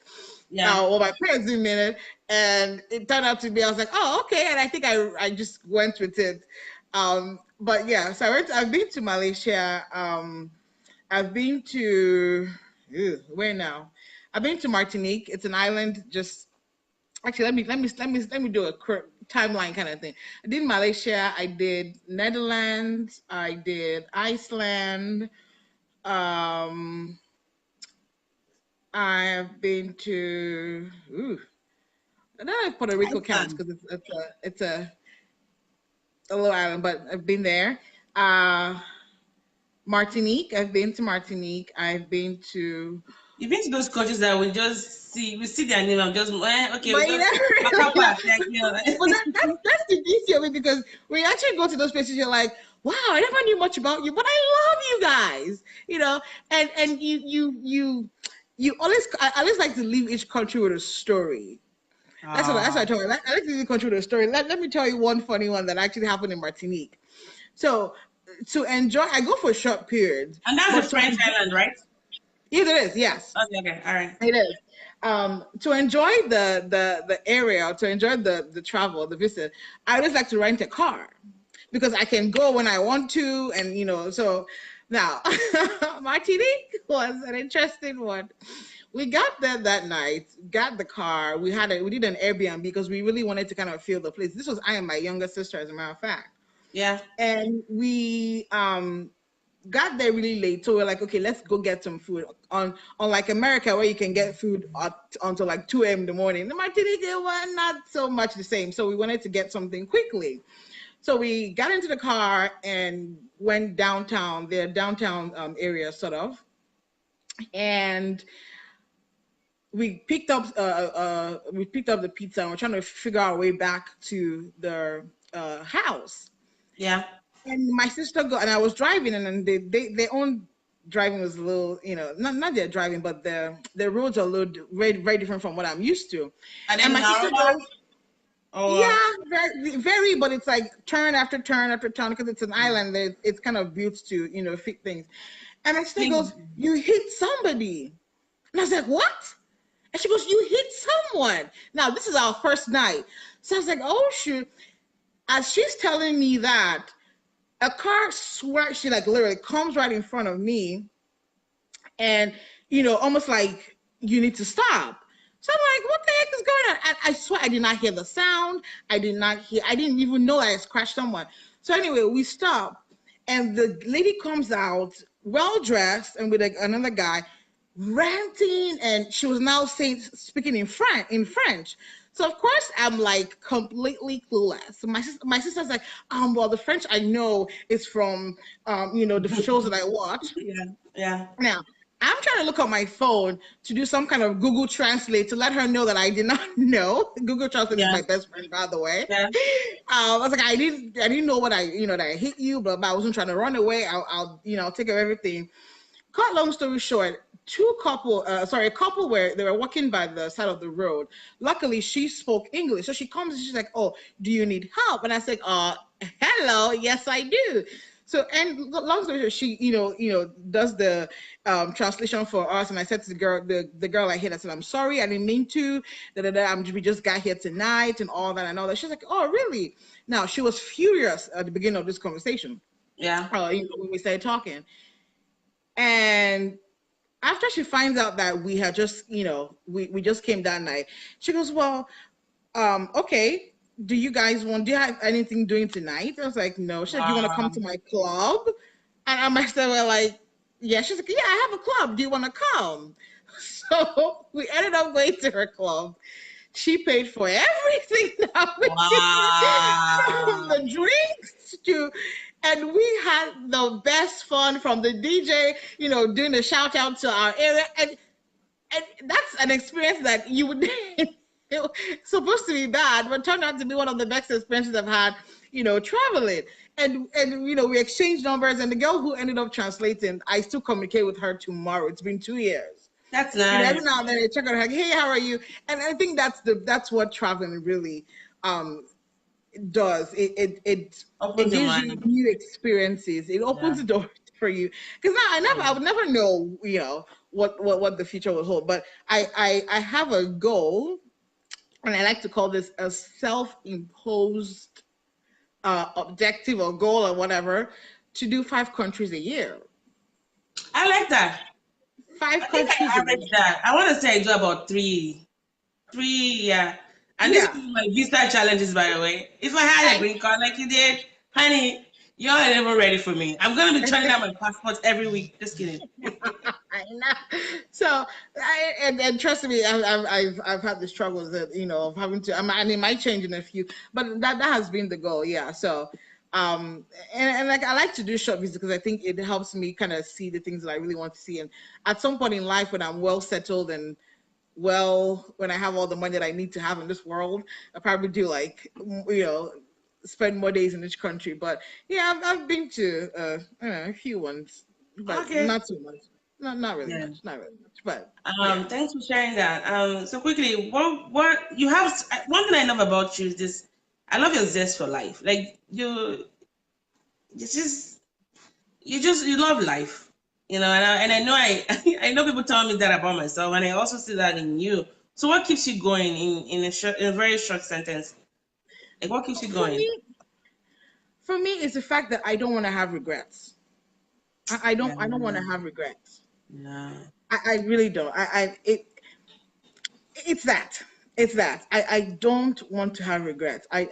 Yeah. Well, my parents didn't mean it, and it turned out to be. I was like, "Oh, okay," and I think I just went with it. But yeah, so I've been to Malaysia. I've been to where now? I've been to Martinique. It's an island. Just actually, let me do a timeline kind of thing. I did Malaysia. I did Netherlands. I did Iceland. Um, I've been to. I don't know if Puerto Rico counts Iceland. because it's a little island, but I've been there. Uh, Martinique. I've been to Martinique. I've been to. You've been to those countries that we see their name, I'm just, okay, we But you just, never Maka really know. Pass, like, But that's the beauty of it because when you actually go to those places, you're like, wow, I never knew much about you, but I love you guys, and you always I always like to leave each country with a story. That's what I Oh. told her. I like to really control the story. Let me tell you one funny one that actually happened in Martinique. So to enjoy, I go for short periods, And that's the but to French enjoy, island, right? yes, it is. Yes, Okay, okay, all right. it is. To enjoy the area, to enjoy the travel, the visit, I always like to rent a car because I can go when I want to, and so now Martinique was an interesting one. We got there that night, got the car. We did an Airbnb because we really wanted to kind of feel the place. This was I and my younger sister, as a matter of fact, Yeah, and we got there really late. So we're like, okay, let's go get some food. On like America, where you can get food until like 2 a.m. in the morning. The Martinique was not so much the same. So we wanted to get something quickly. So we got into the car and went downtown, their downtown area, sort of, and we picked up the pizza and we're trying to figure our way back to the house. yeah, And my sister go and I was driving, and then their own driving was a little, not their driving, but the roads are a little very, very different from what I'm used to. and And then my sister Narova, goes, or yeah, very, very, but it's like turn after turn after turn because it's an island. It's kind of built to, fit things. And my sister think, goes, "You hit somebody," and I was like, "What?" And she goes, "You hit someone." Now this is our first night, so I was like, "Oh shoot!" As she's telling me that, a car she like literally comes right in front of me, and almost like you need to stop. So I'm like, what the heck is going on? I swear I did not hear the sound. I didn't even know I had scratched someone. So anyway, we stop, and the lady comes out well dressed and with another guy ranting, and she was now speaking in French. So of course I'm like completely clueless. So my sister's like, well, the French I know is from the shows that I watch. yeah, yeah, Now, I'm trying to look on my phone to do some kind of Google Translate to let her know that I did not know. Google Translate is yeah, my best friend, by the way. yeah, I was like, I didn't know that I hit you, but I wasn't trying to run away. I'll take care of everything. Cut long story short, a couple where they were walking by the side of the road. Luckily, she spoke English, so she comes and she's like, "Oh, do you need help?" And I said, hello, yes, I do." So, and long story short, she, does the translation for us. And I said to the girl I hit, I said, "I'm sorry, I didn't mean to. Da, da, da, we just got here tonight and all that and all that." She's like, "Oh, really?" Now, she was furious at the beginning of this conversation. yeah. When we started talking. And after she finds out that we had just, we just came that night, she goes, "Well, okay, do you have anything doing tonight?" I was like, "No." She's like, "You want to come Wow. to my club?" And I myself were like, "Yeah." She's like, "Yeah, I have a club. Do you want to come?" So we ended up going to her club. She paid for everything that we did, from Wow. the drinks to, and we had the best fun from the DJ, doing the shout out to our area. And that's an experience that you would it's supposed to be bad, but turned out to be one of the best experiences I've had, traveling. And we exchanged numbers, and the girl who ended up translating, I still communicate with her tomorrow. It's been 2 years. That's Every nice. now and then I check on her, like, "Hey, how are you?" And I think that's what traveling really um does. It Opens your gives you mind. new experiences. It Yeah. opens doors for you. Because now I Mm. would never know, what the future will hold. But I have a goal, and I like to call this a self-imposed objective or goal or whatever, to do 5 countries a year. I like that. Five I think countries I a year. average that. I want to say I do about three. Three, yeah. And this is Yeah. my visa challenges, by the way. If I had a I, green card like you did, honey, you're not even ready for me. I'm gonna be turning out my passports every week. Just kidding. I know. So, and trust me, I've had the struggles that, of having to. I mean, it might change in a few, but that has been the goal. Yeah. So, and like I like to do short visits because I think it helps me kind of see the things that I really want to see. And at some point in life, when I'm well settled and when I have all the money that I need to have in this world, I probably do like, spend more days in each country. But yeah, I've been to a few ones, but Okay. not too much. Not really Yeah. much, not really much, but yeah. Thanks for sharing that. So quickly, what you have? One thing I love about you is this. I love your zest for life. Like you just you love life, and I know I know people tell me that about myself, and I also see that in you. So what keeps you going in a very short sentence? Like what keeps you For going? me, for me, it's the fact that I don't want to have regrets. Yeah, I don't want to have regrets. yeah, I really don't. It's that. It's that. I don't want to have regrets. I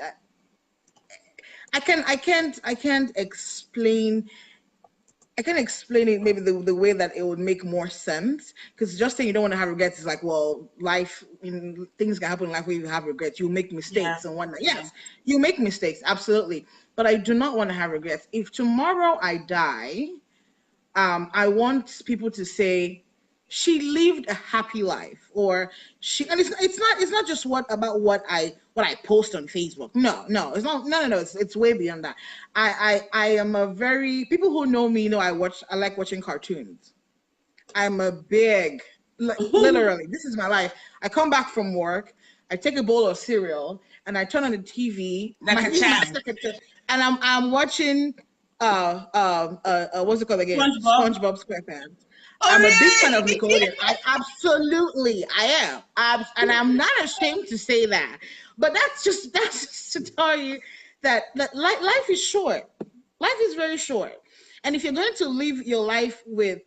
can't explain. I can explain it maybe the way that it would make more sense. Because just saying you don't want to have regrets is like, well, life, things can happen in life where you have regrets. You make yeah, mistakes and whatnot. yeah. Yes, you make mistakes, absolutely. But I do not want to have regrets. If tomorrow I die, I want people to say she lived a happy life, or she. And it's not just what I post on Facebook. No, no, it's not. No, no, no. It's way beyond that. I am a very people who know me know I like watching cartoons. I'm a big, literally, this is my life. I come back from work, I take a bowl of cereal, and I turn on the TV, Like a my child. secretary, and I'm watching, what's it called again? SpongeBob. SpongeBob SquarePants. Oh I'm a big fan of really? Nickelodeon. I am. And I'm not ashamed to say that. But that's just to tell you that life is short. Life is very short. And if you're going to live your life with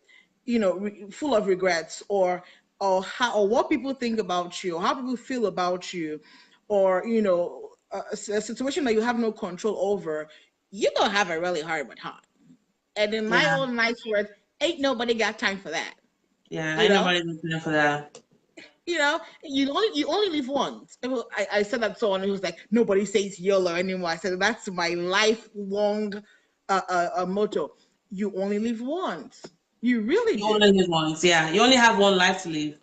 full of regrets, or what people think about you, or how people feel about you, or a situation that you have no control over, you're gonna have a really hard time. And in my Yeah, own nice words, ain't nobody got time for that. yeah. you Ain't know nobody looking for that. you only live once. I said that to someone who was like, nobody says YOLO anymore. I said that's my lifelong motto. You only live once. You really You do. only live once. Yeah, you only have one life to live.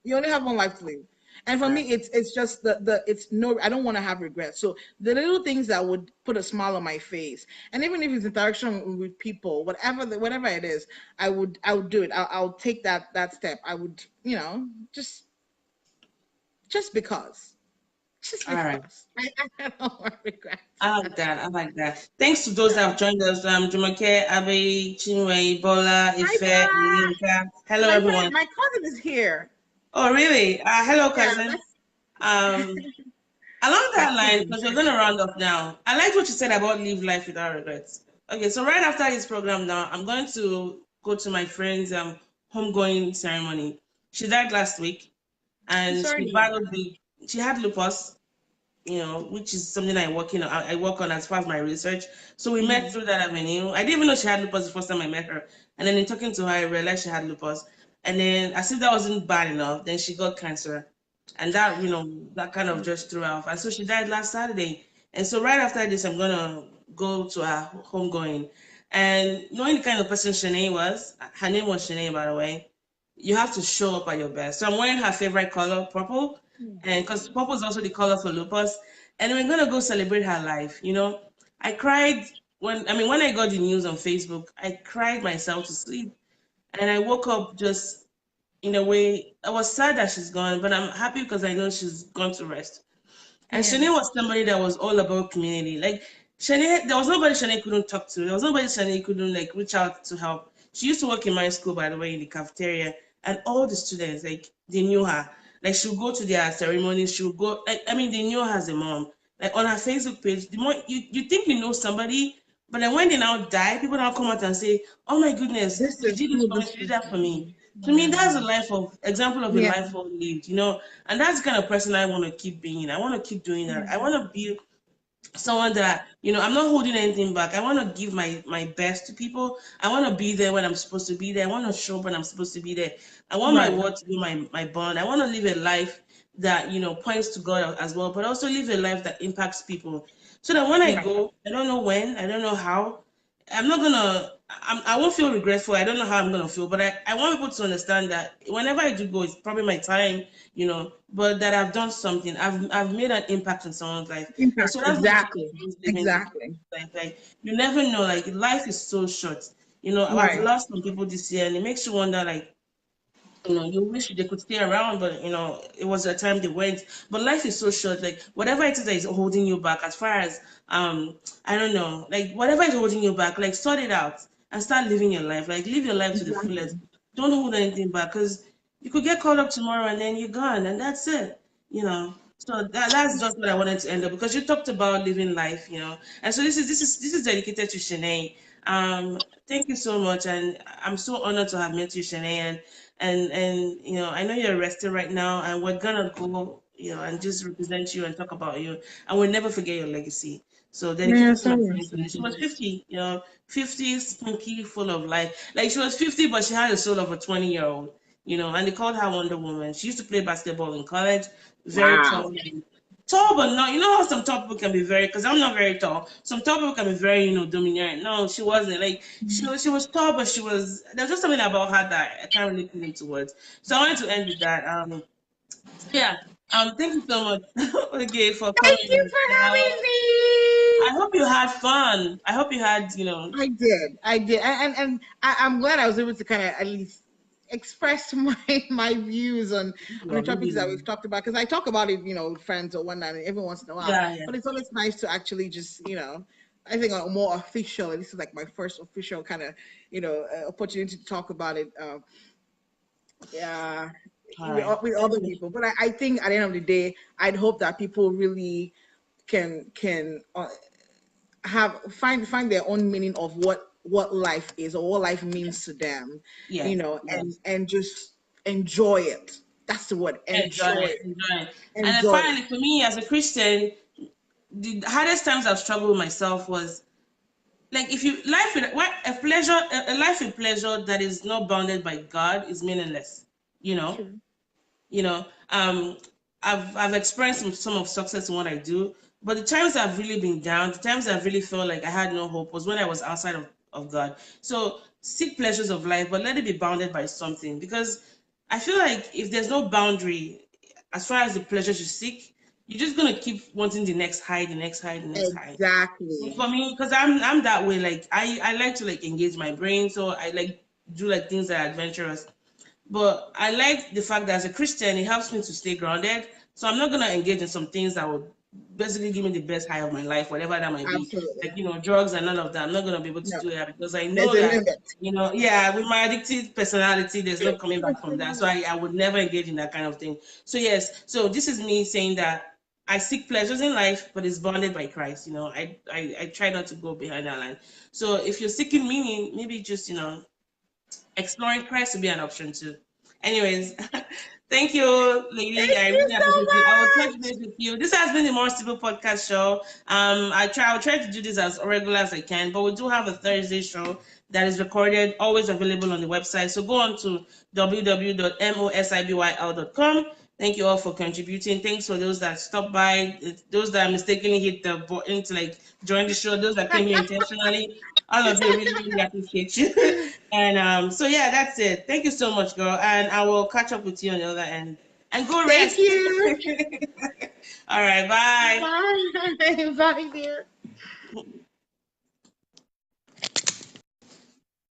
You only have one life to live. And for me, Right. it's just the it's no, I don't want to have regrets. So the little things that would put a smile on my face, and even if it's interaction with people, whatever it is, I would do it. I'll take that step. I would, just because, just All right. because. I don't want regrets. I like that. I like that. Thanks to those that have joined us. Jumoke, Abe, Chinwe, Bola, Hi, Ife, and Bella. Yinka. Hello, everyone. My cousin is here. Oh, really? Hello, Yeah, cousin. that's Um, Along that line, practitioner. because we're going to round up now, I like what you said about live life without regrets. Okay, so right after this program now, I'm going to go to my friend's homegoing ceremony. She died last week, I'm and sorry she to hear battled that. she had lupus, which is something I work on as part of my research. So we met Hmm. through that avenue. I didn't even know she had lupus the first time I met her, and then in talking to her, I realized she had lupus. And then as if that wasn't bad enough, then she got cancer, and that kind of just threw her off. And so she died last Saturday. And so right after this, I'm gonna go to her homegoing. And knowing the kind of person Shanae was, her name was Shanae, by the way, you have to show up at your best. So I'm wearing her favorite color, purple, and because purple is also the color for lupus, and we're gonna go celebrate her life. I cried when I got the news on Facebook. I cried myself to sleep, and I woke up just in a way. I was sad that she's gone, but I'm happy because I know she's gone to rest. And Yeah. Shanae was somebody that was all about community. Like Shanae, there was nobody Shanae couldn't talk to. There was nobody Shanae couldn't like reach out to help. She used to work in my school, by the way, in the cafeteria, and all the students like they knew her. Like she would go to their ceremonies. She would go. They knew her as a mom. Like on her Facebook page, the more you think you know somebody, but then when they now die, people now come out and say, "Oh my goodness, This she is did this who for me. this She did that for me." person. To me, Yeah. that's a life of example of a Yeah. life well lived. And that's the kind of person I want to keep being. I want to keep doing that. I want to be someone that I'm not holding anything back. I want to give my best to people. I want to be there when I'm supposed to be there. I want to show up when I'm supposed to be there. I want my Right. word to be my bond. I want to live a life that points to God as well, but also live a life that impacts people, so that when I Right. go, I don't know when, I don't know how, I'm not gonna. I won't feel regretful. I don't know how I'm gonna feel, but I want people to understand that whenever I do go, it's probably my time, but that I've done something. I've made an impact on someone's life, and so Impact. that's my Exactly. challenge living Exactly. life. Like you never know. Like life is so short. You know, I've Right. lost some people this year, and it makes you wonder, like, you know, you wish they could stay around, but you know, it was a time they went. But life is so short. Like whatever it is that is holding you back, as far as I don't know, like whatever is holding you back, like sort it out and start living your life. Like live your life to the Exactly. fullest. Don't hold anything back, because you could get caught up tomorrow and then you're gone, and that's it. You know. So that's just what I wanted to end up, because you talked about living life, you know. And so this is dedicated to Shanae. Thank you so much, and I'm so honored to have met you, Shanae. And you know, I know you're resting right now, and we're gonna go, you know, and just represent you and talk about you, and we'll never forget your legacy. So Yeah, dedicated to my sorry. friend today. She was 50, you know, 50, spunky, full of life. Like she was 50, but she had the soul of a 20-year-old, you know, and they called her Wonder Woman. She used to play basketball in college, very tall, Wow. tall, but not, you know how some tall people can be very, because I'm not very tall. Some tall people can be very, you know, domineering. No, she wasn't. Like she was tall, but there's just something about her that I can't really put into words. So I wanted to end with that. So yeah. Thank you so much, okay, for coming Thank on you the for show. having me. I hope you had fun. I hope you had, you know, I did. I did. I'm glad I was able to kind of at least express my views on the topics that we've talked about, because I talk about it, with friends or whatnot, every once in a while. yeah, yeah, But it's always nice to actually just, I think a more official. This is like my first official kind of, opportunity to talk about it. Yeah, all right. with other people. But I think at the end of the day, I'd hope that people really can find their own meaning of what life is or what life means to them, Yeah, and yes. just enjoy it. That's the word. Enjoy Enjoy it, it. enjoy it. And then Enjoy it. finally, for me as a Christian, the hardest times I've struggled with myself was, like, if you life with what a pleasure a life with pleasure that is not bounded by God is meaningless. You know, True. you know. I've experienced some of success in what I do, but the times I've really been down, the times I've really felt like I had no hope, was when I was outside of God. So seek pleasures of life, but let it be bounded by something, because I feel like if there's no boundary as far as the pleasures you seek, you're just gonna keep wanting the next high, the next high, the next high. Exactly. For me, because I'm that way. Like I like to like engage my brain, so I like do like things that are adventurous. But I like the fact that as a Christian, it helps me to stay grounded. So I'm not gonna engage in some things that would basically give me the best high of my life, whatever that might be. Absolutely. Like, drugs and all of that. I'm not gonna be able to No, do that, because I there's know a that, limit. yeah, with my addictive personality, there's no coming back from that. So I would never engage in that kind of thing. So yes, so this is me saying that I seek pleasures in life, but it's bonded by Christ. I try not to go behind that line. So if you're seeking meaning, maybe just, exploring Christ would be an option too. Anyways, thank you, lady. Thank I you really so appreciate you. I will touch much. base with you. This has been the More Sibyl Podcast show. I'll try to do this as regular as I can, but we do have a Thursday show that is recorded, always available on the website. So go on to www.mosibyl.com. Thank you all for contributing. Thanks for those that stopped by, those that mistakenly hit the button to like join the show, those that came here intentionally. All of you, really, really appreciate you. And so yeah, that's it. Thank you so much, girl. And I will catch up with you on the other end. And go Thank rest. you. All right, bye. Bye. Bye, dear.